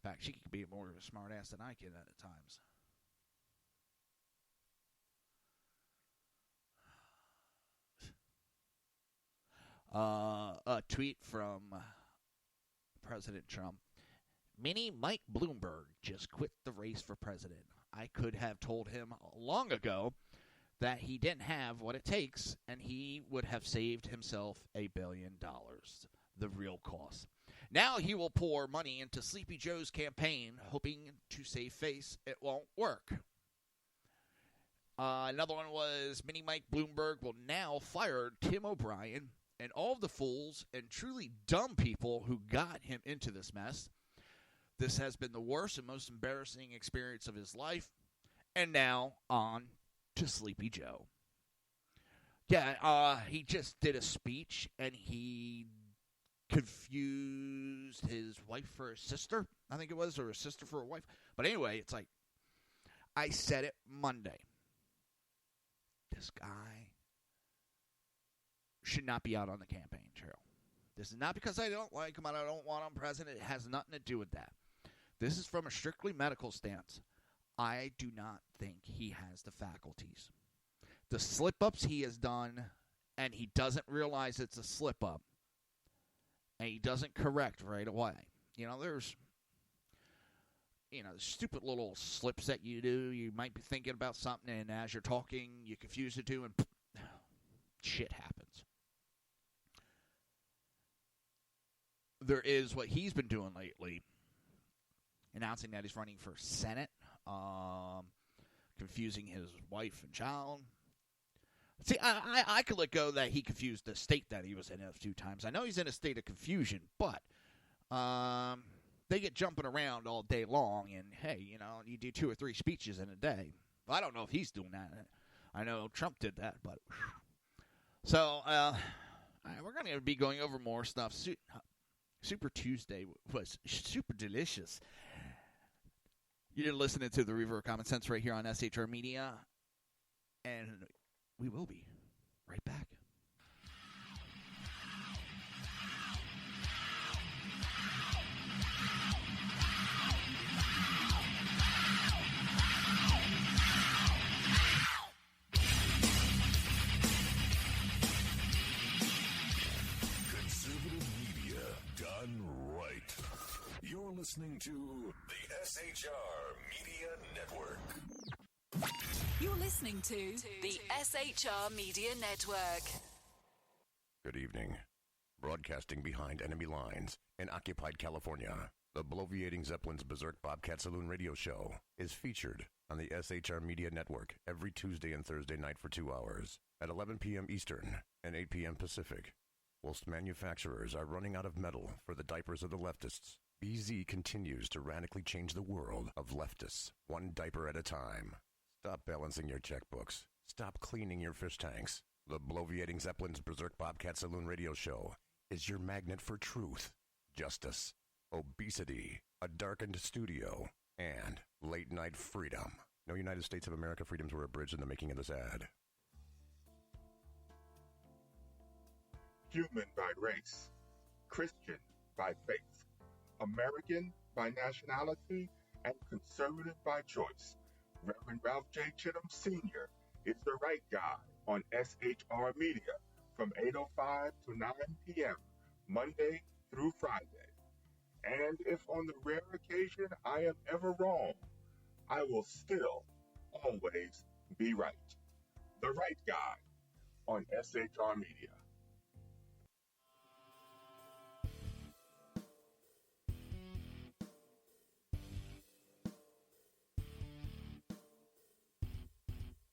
In fact, she can be more of a smart ass than I can at times. A tweet from President Trump. Mini Mike Bloomberg just quit the race for president. I could have told him long ago that he didn't have what it takes, and he would have saved himself $1 billion, the real cost. Now he will pour money into Sleepy Joe's campaign, hoping to save face. It won't work. Another one was Mini Mike Bloomberg will now fire Tim O'Brien and all of the fools and truly dumb people who got him into this mess. This has been the worst and most embarrassing experience of his life. And now on to Sleepy Joe. Yeah, he just did a speech, and he confused his wife for his sister, I think it was, or his sister for a wife. But anyway, it's like, I said it Monday. This guy should not be out on the campaign trail. This is not because I don't like him and I don't want him president. It has nothing to do with that. This is from a strictly medical stance. I do not think he has the faculties. The slip-ups he has done, and he doesn't realize it's a slip-up, and he doesn't correct right away. There's stupid little slips that you do. You might be thinking about something, and as you're talking, you confuse the two, and shit happens. There is what he's been doing lately, announcing that he's running for Senate, confusing his wife and child. See, I could let go that he confused the state that he was in a few times. I know he's in a state of confusion, but they get jumping around all day long, and hey, you do 2 or 3 speeches in a day. I don't know if he's doing that. I know Trump did that, but so we're going to be going over more stuff. Super Tuesday was super delicious. You're listening to the Reaver of Common Sense right here on SHR Media, and we will be right back. listening to the SHR Media Network. You're listening to the SHR Media Network. Good evening. Broadcasting behind enemy lines in occupied California, the bloviating Zeppelin's Berserk Bobcat Saloon radio show is featured on the SHR Media Network every Tuesday and Thursday night for 2 hours at 11 p.m. Eastern and 8 p.m. Pacific. Whilst manufacturers are running out of metal for the diapers of the leftists, BZ continues to radically change the world of leftists, one diaper at a time. Stop balancing your checkbooks. Stop cleaning your fish tanks. The bloviating Zeppelin's Berserk Bobcat Saloon radio show is your magnet for truth, justice, obesity, a darkened studio, and late-night freedom. No United States of America freedoms were abridged in the making of this ad. Human by race, Christian by faith, American by nationality, and conservative by choice. Reverend Ralph J. Chittum Sr. is the right guy on SHR Media from 8:05 to 9 p.m. Monday through Friday. And if on the rare occasion I am ever wrong, I will still always be right. The right guy on SHR Media.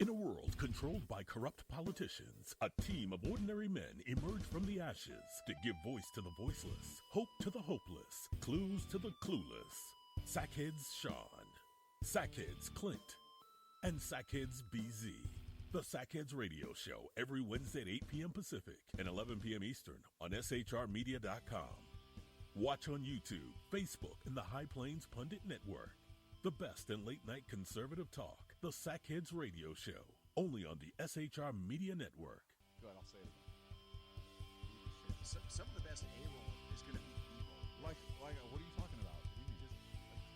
In a world controlled by corrupt politicians, a team of ordinary men emerge from the ashes to give voice to the voiceless, hope to the hopeless, clues to the clueless. Sackheads Sean, Sackheads Clint, and Sackheads BZ. The Sackheads Radio Show every Wednesday at 8 p.m. Pacific and 11 p.m. Eastern on shrmedia.com. Watch on YouTube, Facebook, and the High Plains Pundit Network. The best in late-night conservative talk. The Sackheads Radio Show, only on the SHR Media Network. Go ahead, I'll say it again. Some of the best A-roll is going to be B-roll. Like, what are you talking about?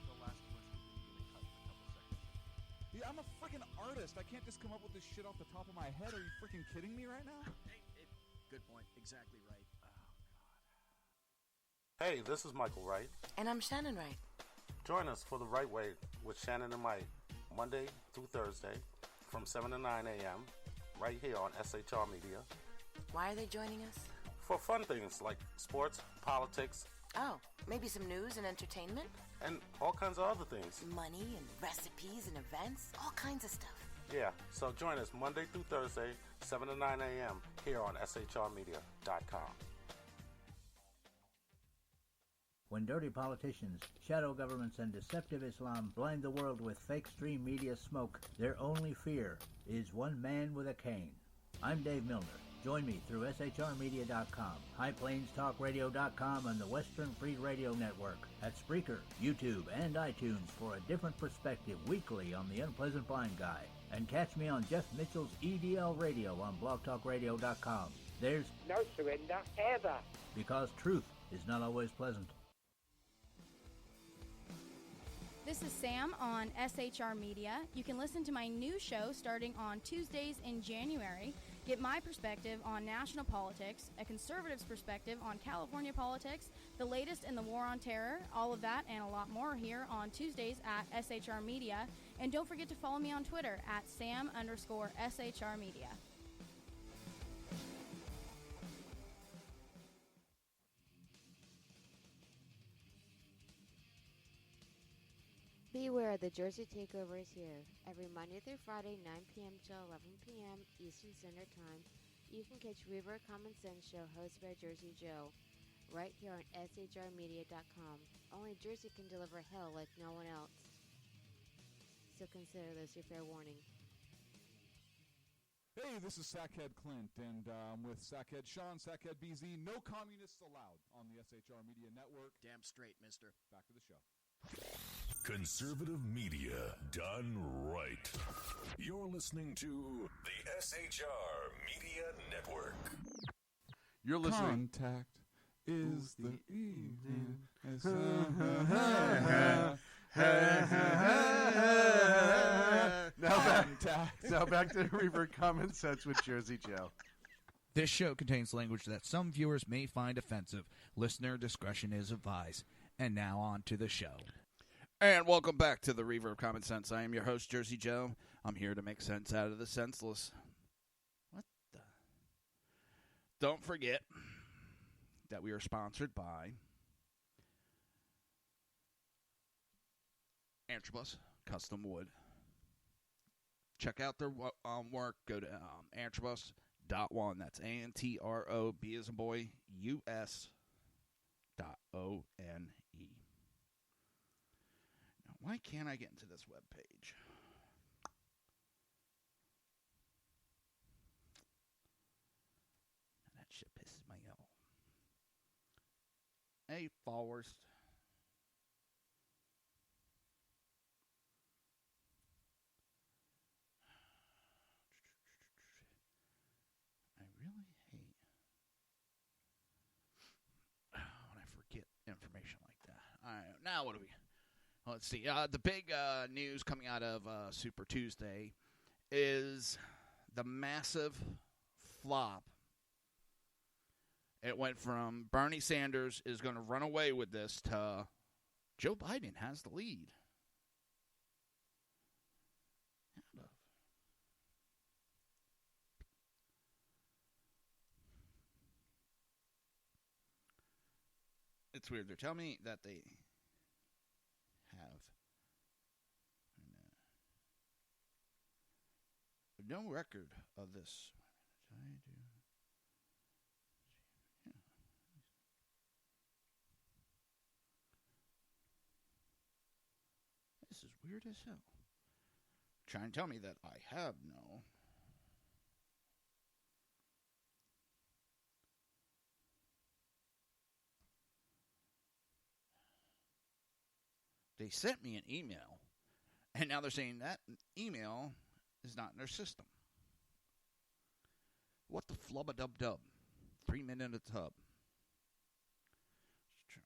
The last question that you cut a couple seconds. Yeah, I'm a freaking artist. I can't just come up with this shit off the top of my head. Are you freaking kidding me right now? Good point. Exactly right. Hey, this is Michael Wright. And I'm Shannon Wright. Join us for The Right Way with Shannon and Mike, Monday through Thursday from 7 to 9 a.m. right here on SHR Media. Why are they joining us? For fun things like sports, politics. Oh, maybe some news and entertainment? And all kinds of other things. Money and recipes and events, all kinds of stuff. Yeah, so join us Monday through Thursday, 7 to 9 a.m. here on shrmedia.com. When dirty politicians, shadow governments, and deceptive Islam blind the world with fake stream media smoke, their only fear is one man with a cane. I'm Dave Milner. Join me through shrmedia.com, highplainstalkradio.com, and the Western Free Radio Network at Spreaker, YouTube, and iTunes for a different perspective weekly on the Unpleasant Blind Guy. And catch me on Jeff Mitchell's EDL Radio on blogtalkradio.com. There's no surrender ever. Because truth is not always pleasant. This is Sam on SHR Media. You can listen to my new show starting on Tuesdays in January. Get my perspective on national politics, a conservative's perspective on California politics, the latest in the war on terror, all of that and a lot more here on Tuesdays at SHR Media. And don't forget to follow me on Twitter at Sam_SHR Media. Beware, the Jersey Takeover is here. Every Monday through Friday, 9 p.m. to 11 p.m. Eastern Standard Time, you can catch Reaver of Common Sense show hosted by Jersey Joe, right here on shrmedia.com. Only Jersey can deliver hell like no one else. So consider this your fair warning. Hey, this is Sackhead Clint, and I'm with Sackhead Sean, Sackhead BZ. No communists allowed on the SHR Media Network. Damn straight, mister. Back to the show. Conservative media done right. You're listening to the SHR Media Network. You're listening. Contact is the evening. Now back to Reaver of Common Sense with Jersey Joe. This show contains language that some viewers may find offensive. Listener discretion is advised. And now on to the show. And welcome back to the Reaver of Common Sense. I am your host, Jersey Joe. I'm here to make sense out of the senseless. What the? Don't forget that we are sponsored by Antrobus Custom Wood. Check out their work. Go to antrobus.one. That's ANTROB as a boy, US.ONE. Now, why can't I get into this web page? That shit pisses me off. Hey, followers. I really hate when I forget information like that. All right, now what do we... Let's see. The big news coming out of Super Tuesday is the massive flop. It went from Bernie Sanders is going to run away with this to Joe Biden has the lead. It's weird. They're telling me that they have no record of this. This is weird as hell. Trying to tell me that I have no. They sent me an email, and now they're saying that email is not in their system. What the flubba-dub-dub? 3 minutes in a tub. Let's try.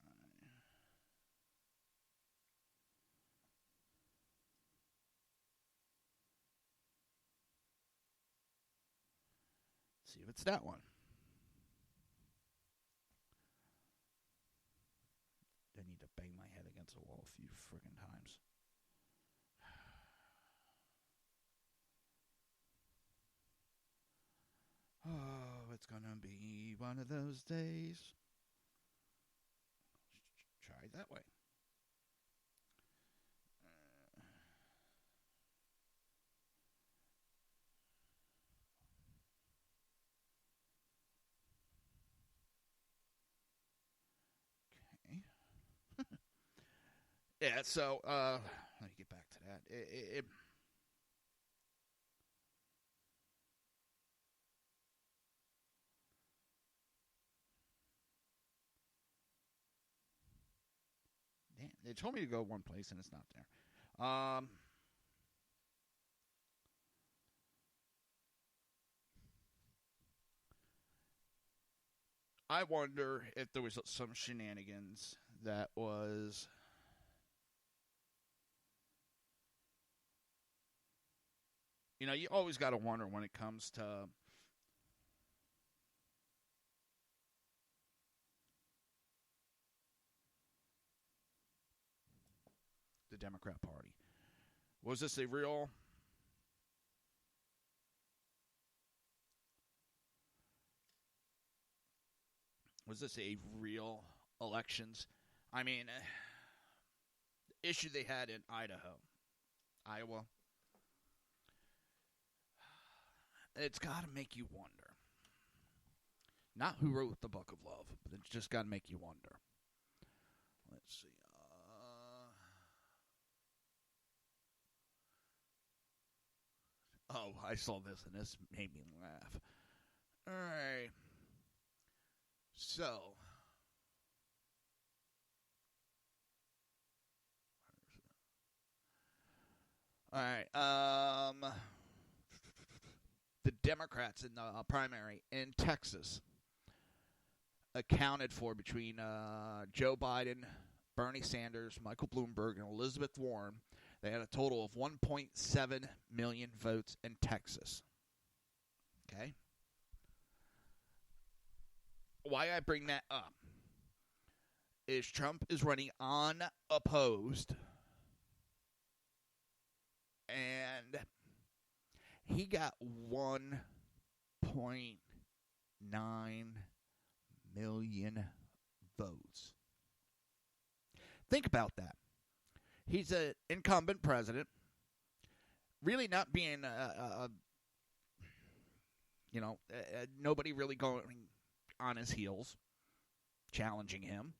Let's see if it's that one. I need to bang my head against the wall a few friggin' times. Oh, it's gonna be one of those days. Try it that way. Okay. Yeah, so, let me get back to that. Damn, they told me to go one place and it's not there. I wonder if there was some shenanigans that was... You know, you always got to wonder when it comes to the Democrat Party. Was this a real... Was this a real elections? I mean, the issue they had in Iowa, it's got to make you wonder. Not who wrote the Book of Love, but it's just got to make you wonder. Let's see. Oh, I saw this, and this made me laugh. All right. So, all right. The Democrats in the primary in Texas accounted for between Joe Biden, Bernie Sanders, Michael Bloomberg, and Elizabeth Warren. They had a total of 1.7 million votes in Texas. Okay? Why I bring that up is Trump is running unopposed. And he got 1.9 million votes. Think about that. He's an incumbent president, really not being nobody really going on his heels, challenging him.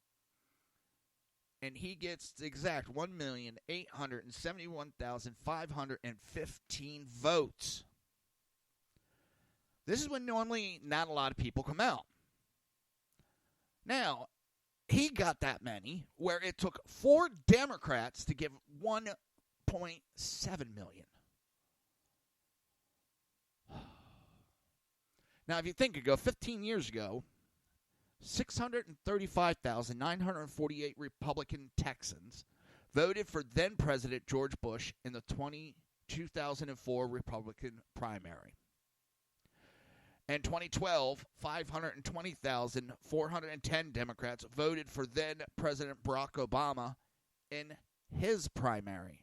And he gets the exact 1,871,515 votes. This is when normally not a lot of people come out. Now, he got that many, where it took 4 Democrats to give 1.7 million. Now, if you think ago, 15 years ago, 635,948 Republican Texans voted for then-President George Bush in the 2004 Republican primary. In 2012, 520,410 Democrats voted for then-President Barack Obama in his primary.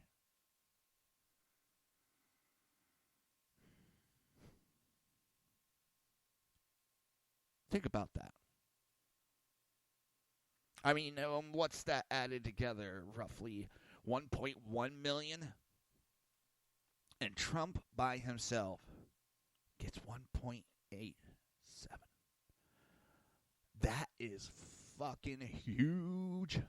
Think about that. I mean, what's that added together? Roughly 1.1 million? And Trump by himself gets 1.87. That is fucking huge.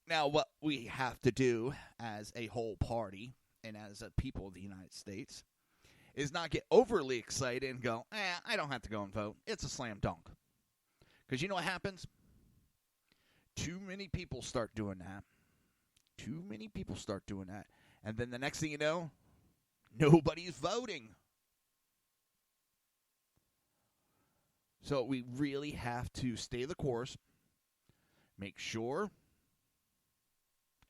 Now, what we have to do as a whole party and as a people of the United States is not get overly excited and go, I don't have to go and vote. It's a slam dunk. Because you know what happens? Too many people start doing that. And then the next thing you know, nobody's voting. So we really have to stay the course. Make sure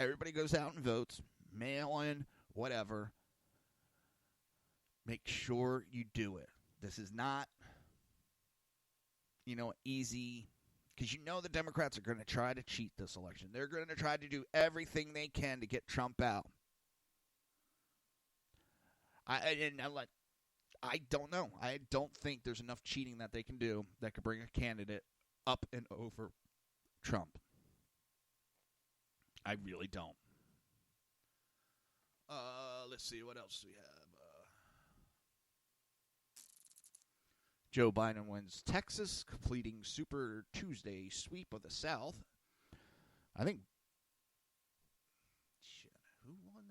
everybody goes out and votes. Mail in, whatever. Make sure you do it. This is not, easy. Because the Democrats are going to try to cheat this election. They're going to try to do everything they can to get Trump out. I don't know. I don't think there's enough cheating that they can do that could bring a candidate up and over Trump. I really don't. Let's see. What else do we have? Joe Biden wins Texas, completing Super Tuesday sweep of the South. I think. Shit, who won?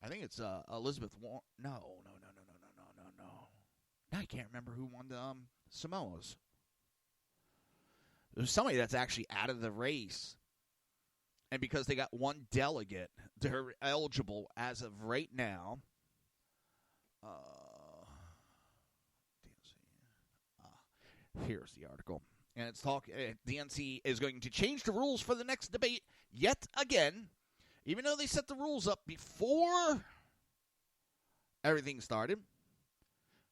I think it's Elizabeth Warren. No. I can't remember who won the Samoas. There's somebody that's actually out of the race. And because they got one delegate, they're eligible as of right now. Here's the article. And it's DNC is going to change the rules for the next debate yet again. Even though they set the rules up before everything started.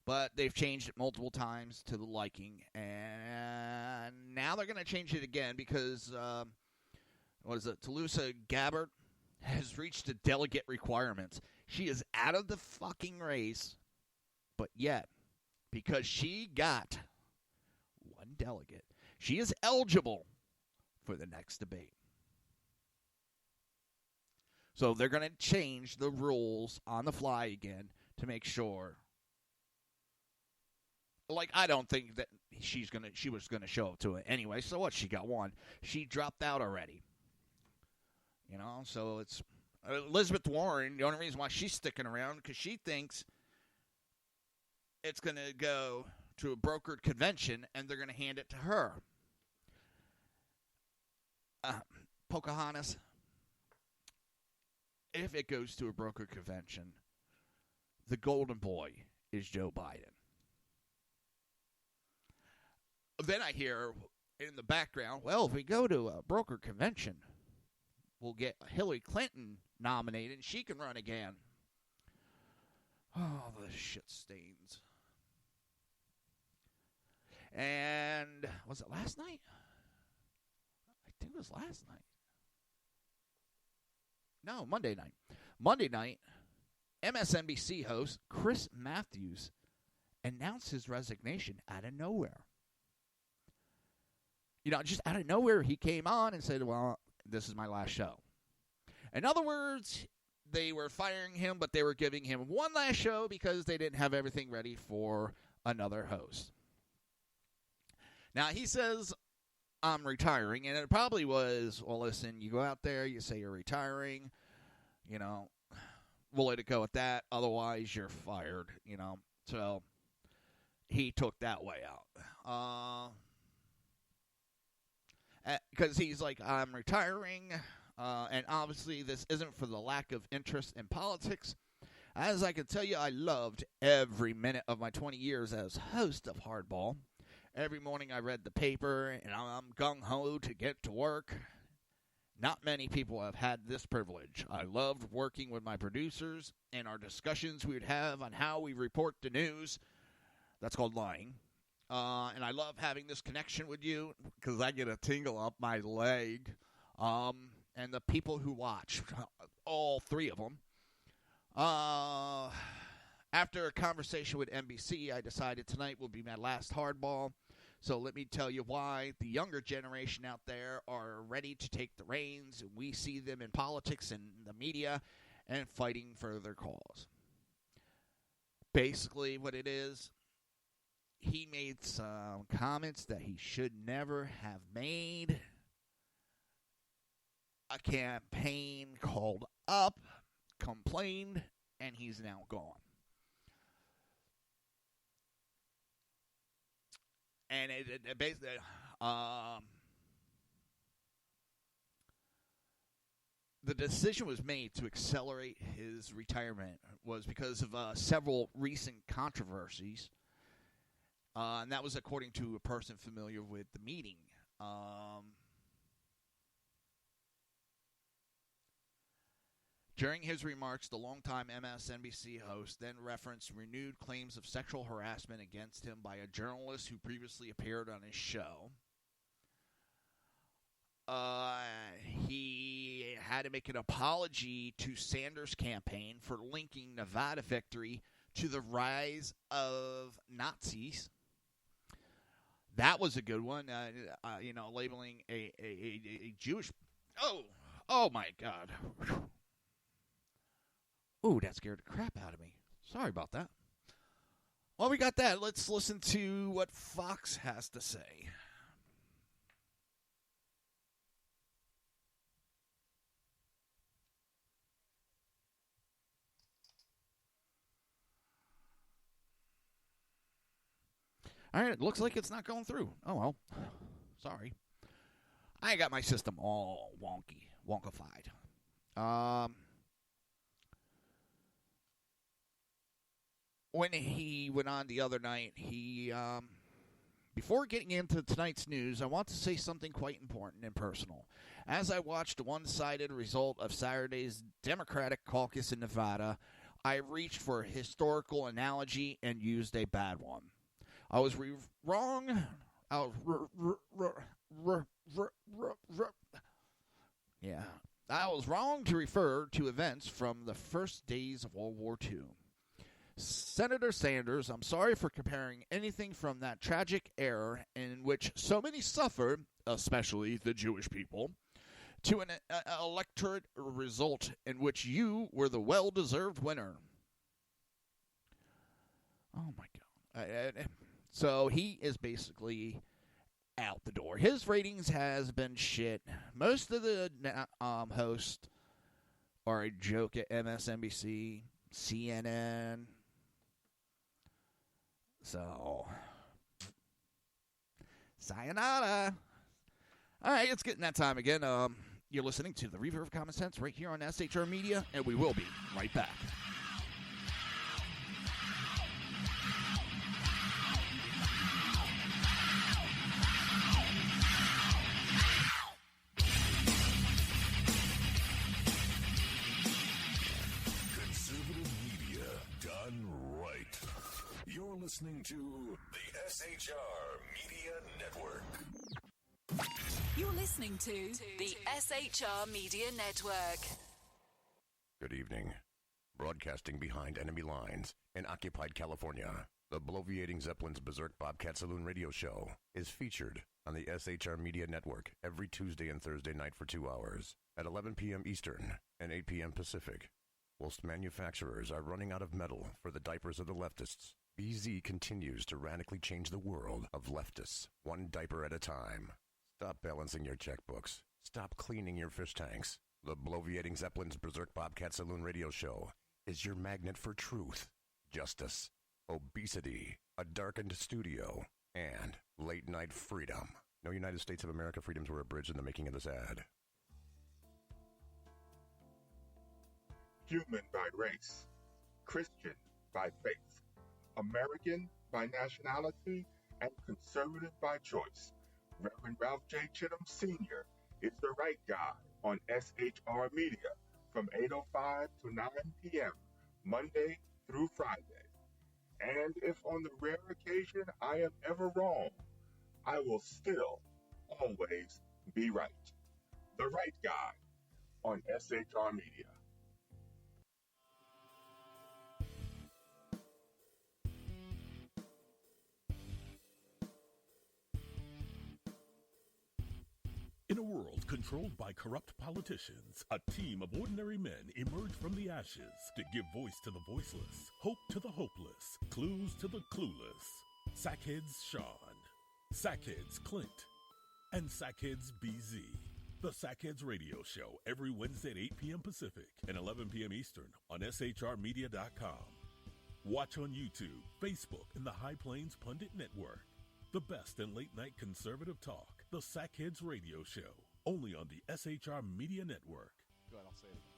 But they've changed it multiple times to the liking. And now they're going to change it again because, Tulsa Gabbard has reached the delegate requirements. She is out of the fucking race. But yet, because she got one delegate, she is eligible for the next debate. So they're going to change the rules on the fly again to make sure. I don't think that she was going to show up to it anyway. So what? She got one. She dropped out already. So it's Elizabeth Warren. The only reason why she's sticking around because she thinks it's going to go to a brokered convention and they're going to hand it to her. Pocahontas, if it goes to a brokered convention, the golden boy is Joe Biden. Then I hear in the background, well, if we go to a brokered convention, we'll get Hillary Clinton nominated and she can run again. Oh, the shit stains. And Was it last night? I think it was last night. No, Monday night. Monday night, MSNBC host Chris Matthews announced his resignation out of nowhere. Just out of nowhere, he came on and said, well, this is my last show. In other words, they were firing him, but they were giving him one last show because they didn't have everything ready for another host. Now, he says, I'm retiring, and it probably was, well, listen, you go out there, you say you're retiring, we'll let it go at that, otherwise you're fired, So he took that way out. Because he's like, I'm retiring, and obviously this isn't for the lack of interest in politics. As I can tell you, I loved every minute of my 20 years as host of Hardball. Every morning I read the paper, and I'm gung-ho to get to work. Not many people have had this privilege. I loved working with my producers, and our discussions we would have on how we report the news. That's called lying. And I love having this connection with you because I get a tingle up my leg. And the people who watch, all three of them. After a conversation with NBC, I decided tonight will be my last Hardball. So let me tell you why. The younger generation out there are ready to take the reins, and we see them in politics and the media and fighting for their cause. Basically what it is, he made some comments that he should never have made. A campaign called up, complained, and he's now gone. And it basically, the decision was made to accelerate his retirement was because of several recent controversies. And that was according to a person familiar with the meeting. During his remarks, the longtime MSNBC host then referenced renewed claims of sexual harassment against him by a journalist who previously appeared on his show. He had to make an apology to Sanders' campaign for linking Nevada victory to the rise of Nazis. That was a good one, labeling a Jewish... Oh my God. Ooh, that scared the crap out of me. Sorry about that. Well, we got that. Let's listen to what Fox has to say. All right, it looks like it's not going through. Oh, well. Sorry. I got my system all wonkified. When he went on the other night, he, before getting into tonight's news, I want to say something quite important and personal. As I watched the one-sided result of Saturday's Democratic caucus in Nevada, I reached for a historical analogy and used a bad one. I was wrong. Yeah. I was wrong to refer to events from the first days of World War II. Senator Sanders, I'm sorry for comparing anything from that tragic era in which so many suffered, especially the Jewish people, to an electorate result in which you were the well-deserved winner. Oh, my God. So he is basically out the door. His ratings has been shit. Most of the hosts are a joke at MSNBC, CNN. So, sayonara. All right, it's getting that time again. You're listening to the Reaver of Common Sense right here on SHR Media, and we will be right back. listening to the SHR Media Network. You're listening to the SHR Media Network. Good evening. Broadcasting behind enemy lines in occupied California, the bloviating Zeppelin's Berserk Bobcat Saloon radio show is featured on the SHR Media Network every Tuesday and Thursday night for 2 hours at 11 p.m. Eastern and 8 p.m. Pacific. Whilst manufacturers are running out of metal for the diapers of the leftists, BZ continues to radically change the world of leftists, one diaper at a time. Stop balancing your checkbooks. Stop cleaning your fish tanks. The bloviating Zeppelin's Berserk Bobcat Saloon radio show is your magnet for truth, justice, obesity, a darkened studio, and late-night freedom. No United States of America freedoms were abridged in the making of this ad. Human by race, Christian by faith, American by nationality, and conservative by choice. Reverend Ralph J. Chittum Sr. is the right guy on SHR Media from 8:05 to 9 p.m. Monday through Friday. And if on the rare occasion I am ever wrong, I will still always be right. The right guy on SHR Media. In a world controlled by corrupt politicians, a team of ordinary men emerge from the ashes to give voice to the voiceless, hope to the hopeless, clues to the clueless. Sackheads Sean, Sackheads Clint, and Sackheads BZ. The Sackheads Radio Show every Wednesday at 8 p.m. Pacific and 11 p.m. Eastern on shrmedia.com. Watch on YouTube, Facebook, and the High Plains Pundit Network. The best in late-night conservative talk. The Sackheads Radio Show, only on the SHR Media Network. Go ahead, I'll say it again.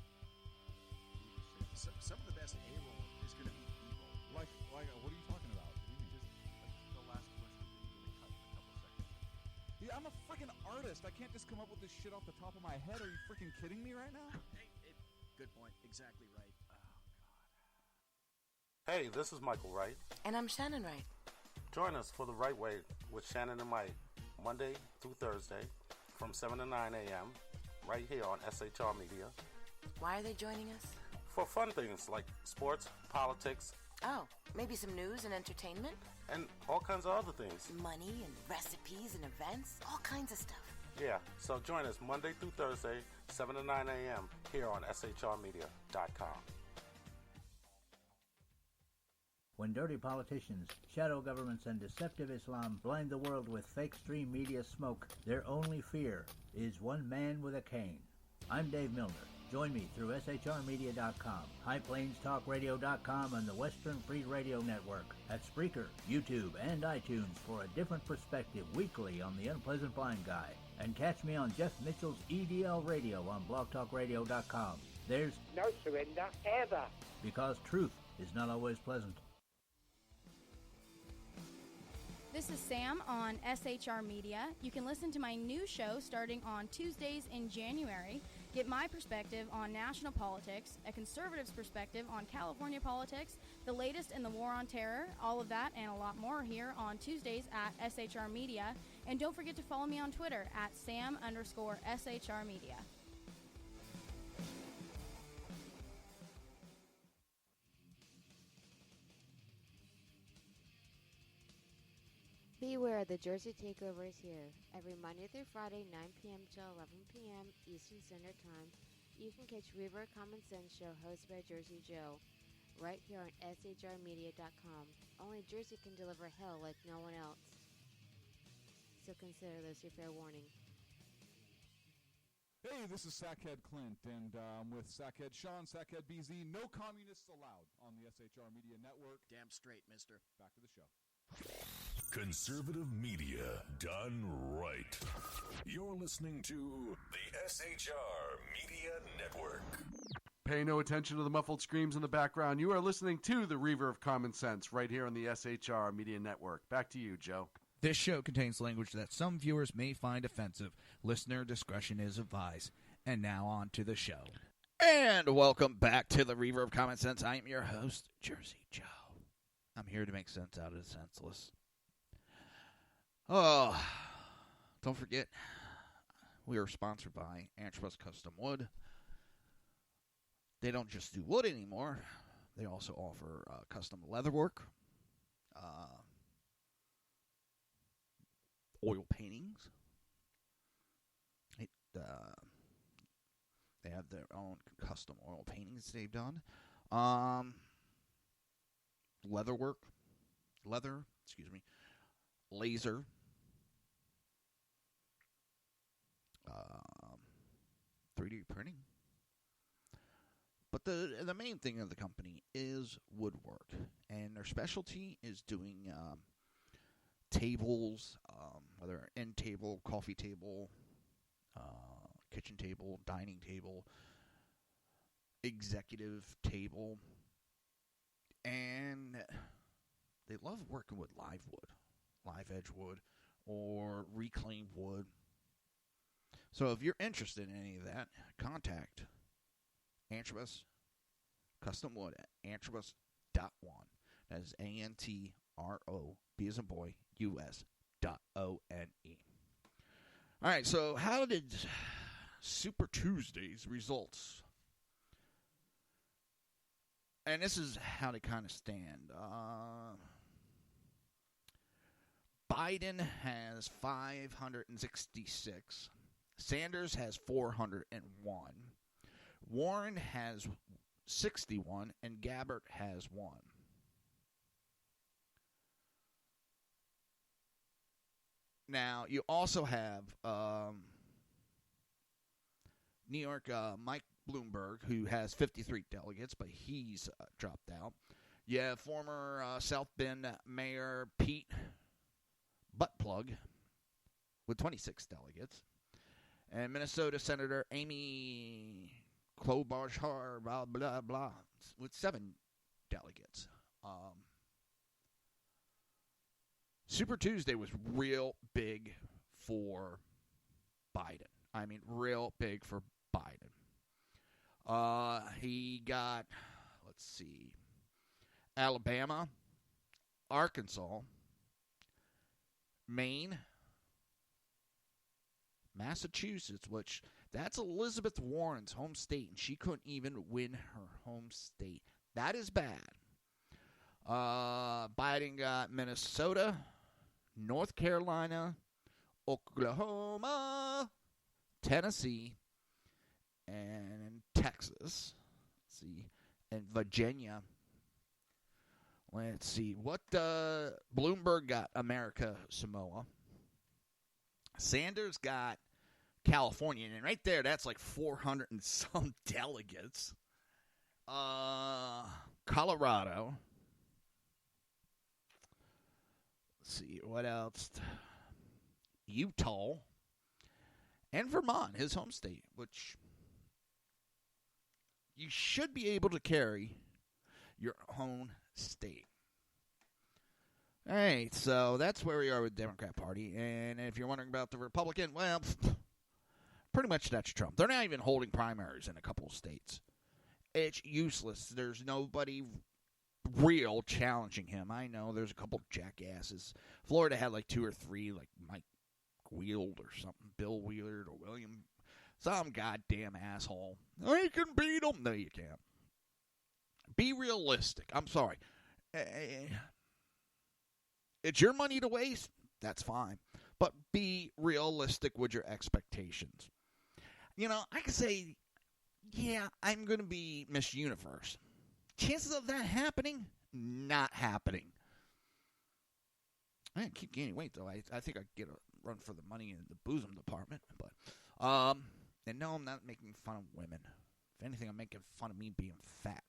Some of the best A-roll is going to be evil. Like, what are you talking about? What do you mean, just the last question that you really cut a couple seconds. Yeah, I'm a freaking artist. I can't just come up with this shit off the top of my head. Are you freaking kidding me right now? Good point. Exactly right. Oh, God. Hey, this is Michael Wright. And I'm Shannon Wright. Join us for The Right Way with Shannon and Mike, Monday through Thursday from 7 to 9 a.m. right here on SHR Media. Why are they joining us? For fun things like sports, politics. Oh, maybe some news and entertainment? And all kinds of other things. Money and recipes and events, all kinds of stuff. Yeah, so join us Monday through Thursday, 7 to 9 a.m. here on shrmedia.com. When dirty politicians, shadow governments, and deceptive Islam blind the world with fake stream media smoke, their only fear is one man with a cane. I'm Dave Milner. Join me through shrmedia.com, highplainstalkradio.com, and the Western Free Radio Network at Spreaker, YouTube, and iTunes for a different perspective weekly on the Unpleasant Blind Guy. And catch me on Jeff Mitchell's EDL Radio on blogtalkradio.com. There's no surrender ever. Because truth is not always pleasant. This is Sam on SHR Media. You can listen to my new show starting on Tuesdays in January. Get my perspective on national politics, a conservative's perspective on California politics, the latest in the war on terror, all of that and a lot more here on Tuesdays at SHR Media. And don't forget to follow me on Twitter at Sam_SHR Media. Beware, the Jersey Takeover is here. Every Monday through Friday, 9 p.m. to 11 p.m. Eastern Standard Time, you can catch Reaver of Common Sense show hosted by Jersey Joe, right here on shrmedia.com. Only Jersey can deliver hell like no one else. So consider this your fair warning. Hey, this is Sackhead Clint, and with Sackhead Sean, Sackhead BZ, no communists allowed on the SHR Media Network. Damn straight, mister. Back to the show. Conservative media done right. You're listening to the SHR Media Network. Pay no attention to the muffled screams in the background. You are listening to the Reaver of Common Sense right here on the SHR Media Network. Back to you, Joe. This show contains language that some viewers may find offensive. Listener discretion is advised. And now on to the show. And welcome back to the Reaver of Common Sense. I am your host, Jersey Joe. I'm here to make sense out of the senseless. Oh, don't forget, we are sponsored by Antrobus Custom Wood. They don't just do wood anymore. They also offer custom leatherwork, oil paintings. They have their own custom oil paintings they've done. Leather, 3D printing. But the main thing of the company is woodwork, and their specialty is doing tables, whether end table, coffee table, kitchen table, dining table, executive table, and they love working with live edge wood, or reclaimed wood. So if you're interested in any of that, contact Antrobus Custom Wood at antrobus.one. That is ANTROB as in boy, US.ONE. All right, so how did Super Tuesday's results? And this is how they kind of stand. Biden has 566. Sanders has 401. Warren has 61. And Gabbard has 1. Now, you also have New York Mike Bloomberg, who has 53 delegates, but he's dropped out. You have former South Bend Mayor Pete Buttplug with 26 delegates. And Minnesota Senator Amy Klobuchar, blah, blah, blah, with 7 delegates. Super Tuesday was real big for Biden. I mean, real big for Biden. He got, let's see, Alabama, Arkansas, Maine, Massachusetts, which that's Elizabeth Warren's home state, and she couldn't even win her home state. That is bad. Biden got Minnesota, North Carolina, Oklahoma, Tennessee, and Texas. Let's see, and Virginia. Let's see what Bloomberg got. America, Samoa. Sanders got California, and right there, that's like 400 and some delegates. Colorado. Let's see, what else? Utah. And Vermont, his home state, which you should be able to carry your own state. All right, so that's where we are with the Democrat Party. And if you're wondering about the Republican, well, pretty much that's Trump. They're not even holding primaries in a couple of states. It's useless. There's nobody real challenging him. I know there's a couple jackasses. Florida had like 2 or 3, like Mike Wheeled or something, Bill Wheeler or William, some goddamn asshole. I can beat him. No, you can't. Be realistic. I'm sorry. It's your money to waste. That's fine. But be realistic with your expectations. You know, I can say, yeah, I'm going to be Miss Universe. Chances of that happening? Not happening. I keep gaining weight, though. I think I get a run for the money in the bosom department. But, and no, I'm not making fun of women. If anything, I'm making fun of me being fat.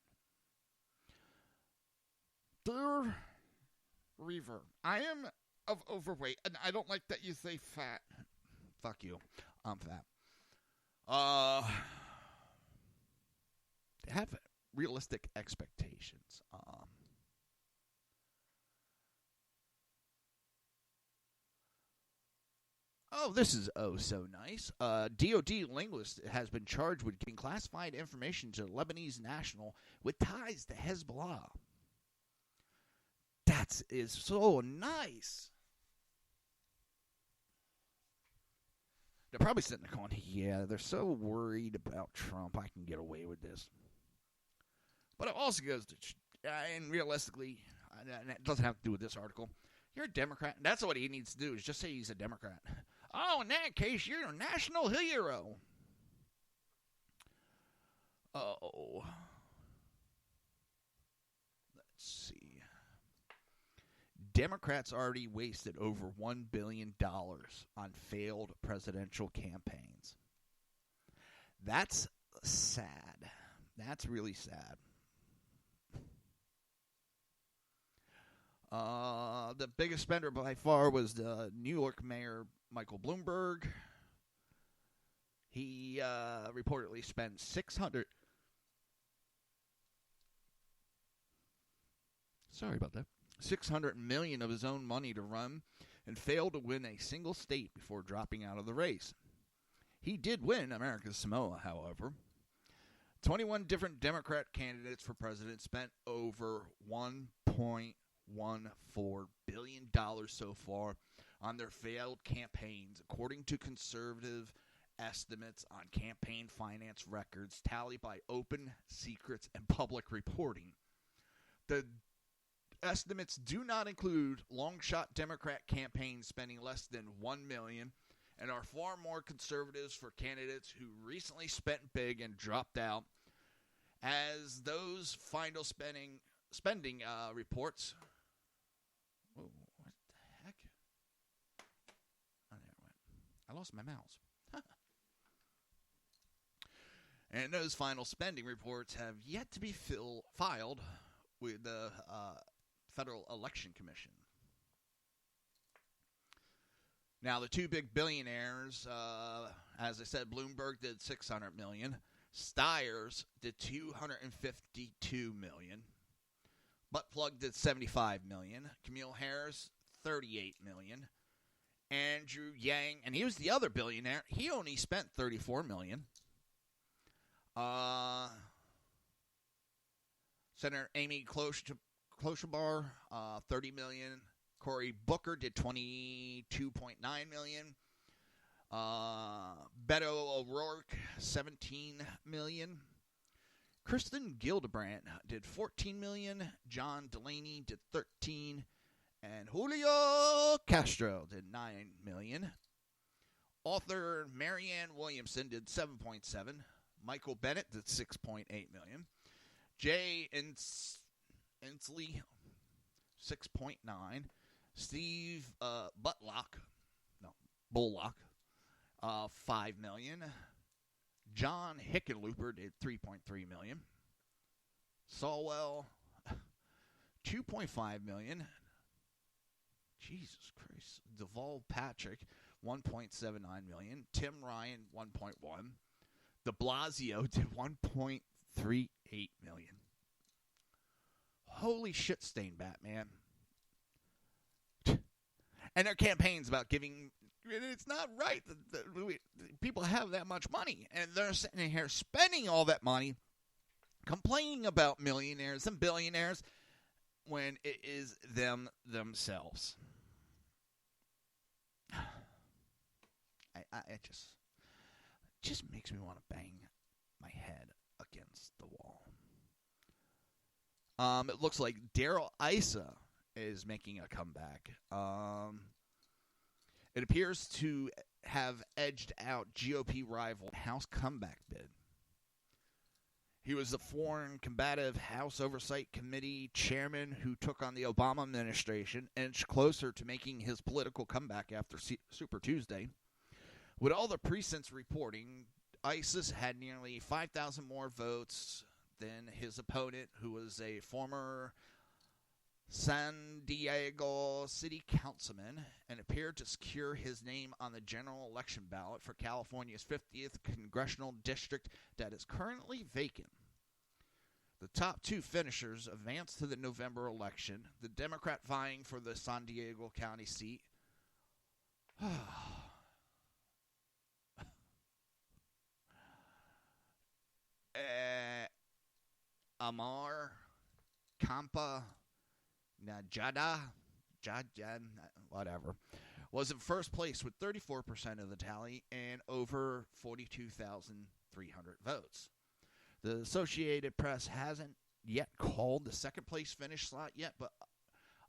Dear Reaver, I am of overweight, and I don't like that you say fat. Fuck you. I'm fat. Have realistic expectations. Oh, this is oh so nice. DOD linguist has been charged with giving classified information to a Lebanese national with ties to Hezbollah. That is so nice. They're probably sitting there going, yeah, they're so worried about Trump, I can get away with this. But it also goes to, and realistically, and it doesn't have to do with this article, you're a Democrat. That's what he needs to do, is just say he's a Democrat. Oh, in that case, you're a national hero. Oh. Let's see. Democrats already wasted over $1 billion on failed presidential campaigns. That's sad. That's really sad. The biggest spender by far was the New York Mayor Michael Bloomberg. He reportedly spent $600 million of his own money to run and failed to win a single state before dropping out of the race. He did win America's Samoa, however. 21 different Democrat candidates for president spent over $1.14 billion so far on their failed campaigns, according to conservative estimates on campaign finance records tallied by Open Secrets and Public Reporting. The estimates do not include long-shot Democrat campaigns spending less than $1 million and are far more conservatives for candidates who recently spent big and dropped out, as those final spending reports. Whoa, what the heck? Oh, there it went. I lost my mouse. And those final spending reports have yet to be filed with the Federal Election Commission. Now, the two big billionaires, as I said, Bloomberg did $600 million. Stiers did $252 million. Buttplug did $75 million. Camille Harris, $38 million. Andrew Yang, and he was the other billionaire, he only spent $34 million. Senator Amy Klobuchar, $30 million. Cory Booker did $22.9 million. Beto O'Rourke, $17 million. Kristen Gillibrand did $14 million. John Delaney did $13 million. And Julio Castro did $9 million. Author Marianne Williamson did $7.7 million. Michael Bennett did $6.8 million. Jay Inslee, $6.9 million. Steve Bullock, $5 million. John Hickenlooper did $3.3 million. Solwell, $2.5 million. Jesus Christ. Deval Patrick, $1.79 million. Tim Ryan, $1.1 million. De Blasio did $1.38 million. Holy shit stain, Batman. And their campaign's about giving... It's not right that people have that much money. And they're sitting here spending all that money, complaining about millionaires and billionaires, when it is them themselves. It just makes me want to bang my head against the wall. It looks like Darrell Issa is making a comeback. It appears to have edged out GOP rival House comeback bid. He was the Foreign Combative House Oversight Committee chairman who took on the Obama administration, inched closer to making his political comeback after Super Tuesday. With all the precincts reporting, ISIS had nearly 5,000 more votes than his opponent, who was a former San Diego city councilman, and appeared to secure his name on the general election ballot for California's 50th congressional district that is currently vacant. The top two finishers advanced to the November election, the Democrat vying for the San Diego County seat. Amar Kampa whatever, was in first place with 34% of the tally and over 42,300 votes. The Associated Press hasn't yet called the second place finish slot yet, but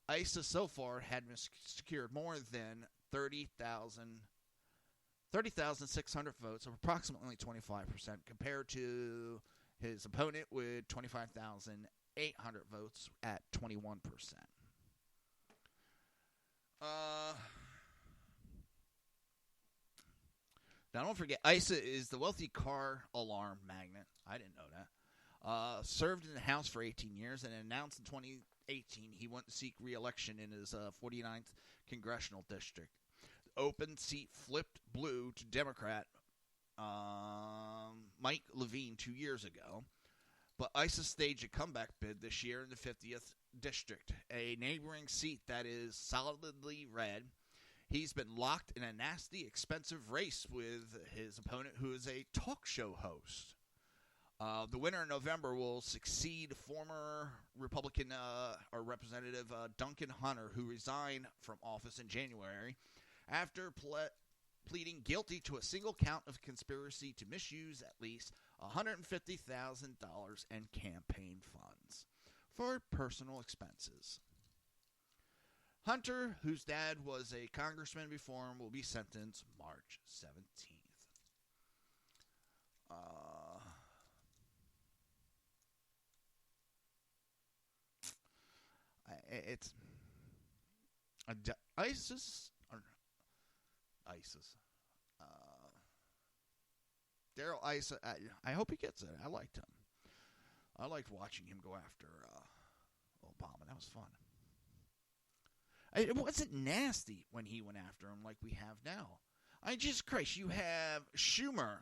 ISIS so far had secured more than 30,600 votes, of approximately 25%, compared to his opponent with 25,800 votes at 21%. Now, don't forget, ISIS is the wealthy car alarm magnate. I didn't know that. Served in the House for 18 years and announced in 2018 he wouldn't seek re-election in his 49th congressional district. The open seat flipped blue to Democrat Mike Levine 2 years ago. But ISIS staged a comeback bid this year in the 50th district, a neighboring seat that is solidly red. He's been locked in a nasty, expensive race with his opponent, who is a talk show host. The winner in November will succeed former Republican or Representative Duncan Hunter, who resigned from office in January after pleading guilty to a single count of conspiracy to misuse at least $150,000 in campaign funds for personal expenses. Hunter, whose dad was a congressman before him, will be sentenced March 17th. It's ISIS. Daryl ISIS. I hope he gets it. I liked him. I liked watching him go after Obama. That was fun. It wasn't nasty when he went after him like we have now. Jesus Christ, you have Schumer,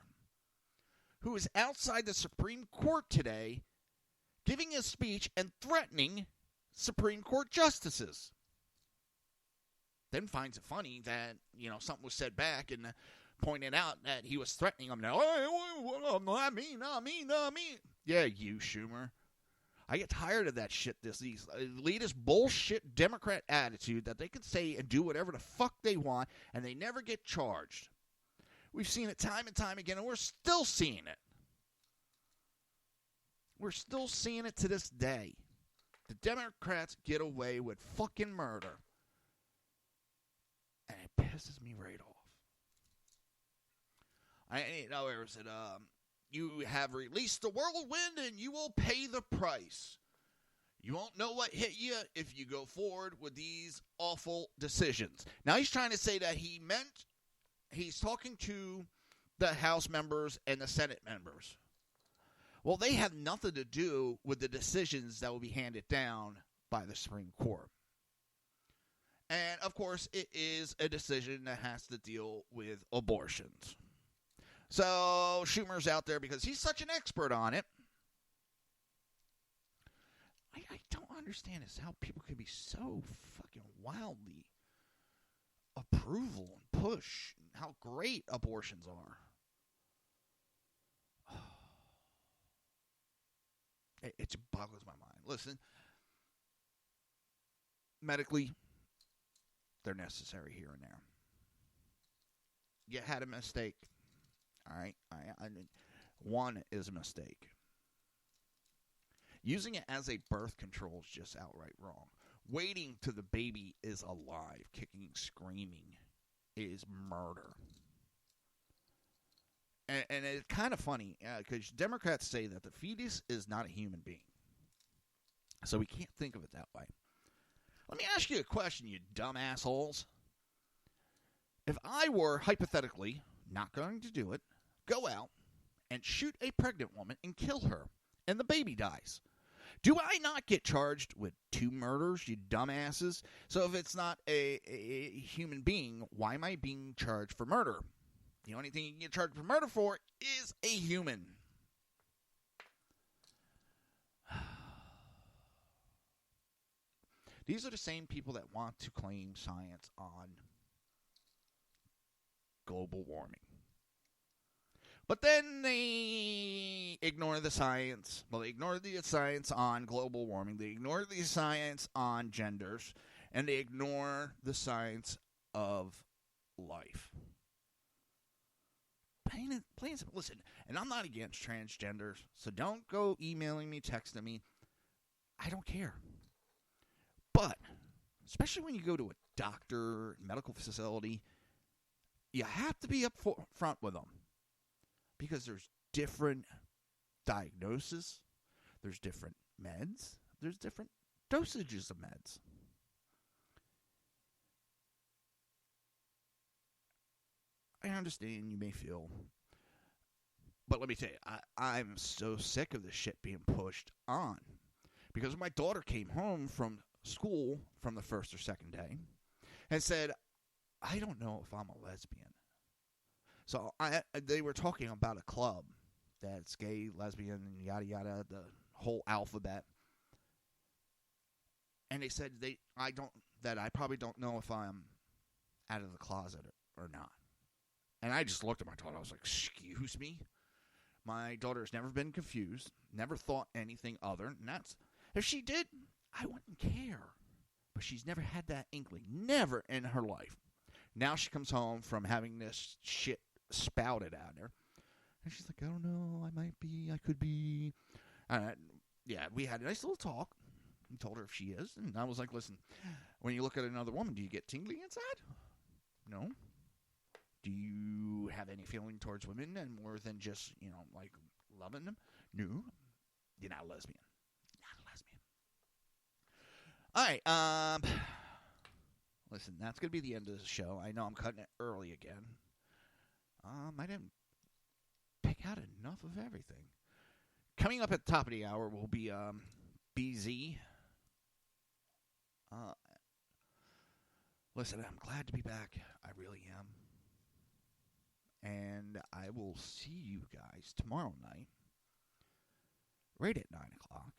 who is outside the Supreme Court today, giving a speech and threatening Supreme Court justices. Then finds it funny that, something was said back and pointed out that he was threatening them. Now, not me. Yeah, you, Schumer. I get tired of that shit, these elitist bullshit Democrat attitude that they can say and do whatever the fuck they want, and they never get charged. We've seen it time and time again, and we're still seeing it. We're still seeing it to this day. The Democrats get away with fucking murder. And it pisses me right off. You have released the whirlwind and you will pay the price. You won't know what hit you if you go forward with these awful decisions. Now he's trying to say that he's talking to the House members and the Senate members. Well, they have nothing to do with the decisions that will be handed down by the Supreme Court. And, of course, it is a decision that has to deal with abortions. So Schumer's out there because he's such an expert on it. I don't understand is how people can be so fucking wildly approval and push how great abortions are. It just boggles my mind. Listen, medically, they're necessary here and there. You had a mistake. All right? One is a mistake. Using it as a birth control is just outright wrong. Waiting till the baby is alive, kicking, screaming, is murder. And it's kind of funny, because Democrats say that the fetus is not a human being. So we can't think of it that way. Let me ask you a question, you dumb assholes. If I were, hypothetically, not going to do it, go out and shoot a pregnant woman and kill her, and the baby dies, do I not get charged with 2 murders, you dumbasses? So if it's not a human being, why am I being charged for murder? The only thing you can get charged for murder for is a human. These are the same people that want to claim science on global warming. But then they ignore the science. Well, they ignore the science on global warming. They ignore the science on genders. And they ignore the science of life. Plain and simple. Listen, and I'm not against transgenders, so don't go emailing me, texting me. I don't care. But, especially when you go to a doctor, medical facility, you have to be up front with them. Because there's different diagnoses, there's different meds, there's different dosages of meds. I understand you may feel, but let me tell you, I'm so sick of this shit being pushed on. Because my daughter came home from school from the first or second day and said, I don't know if I'm a lesbian. So they were talking about a club that's gay, lesbian, yada yada, the whole alphabet. And they said I probably don't know if I'm out of the closet or not. And I just looked at my daughter. I was like, excuse me? My daughter's never been confused, never thought anything other. And that's, if she did, I wouldn't care. But she's never had that inkling. Never in her life. Now she comes home from having this shit spouted at her. And she's like, I don't know. I might be. I could be. Yeah, we had a nice little talk. I told her if she is. And I was like, listen, when you look at another woman, do you get tingly inside? No. Do you have any feeling towards women and more than just, like loving them? No. You're not a lesbian. Not a lesbian. All right. Listen, that's going to be the end of the show. I know I'm cutting it early again. I didn't pick out enough of everything. Coming up at the top of the hour will be BZ. Listen, I'm glad to be back. I really am. And I will see you guys tomorrow night, right at 9 o'clock.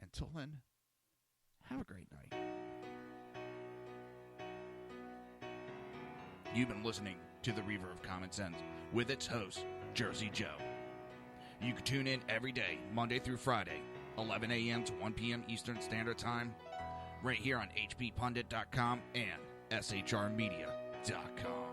Until then, have a great night. You've been listening to the Reaver of Common Sense with its host, Jersey Joe. You can tune in every day, Monday through Friday, 11 a.m. to 1 p.m. Eastern Standard Time, right here on hppundit.com and shrmedia.com.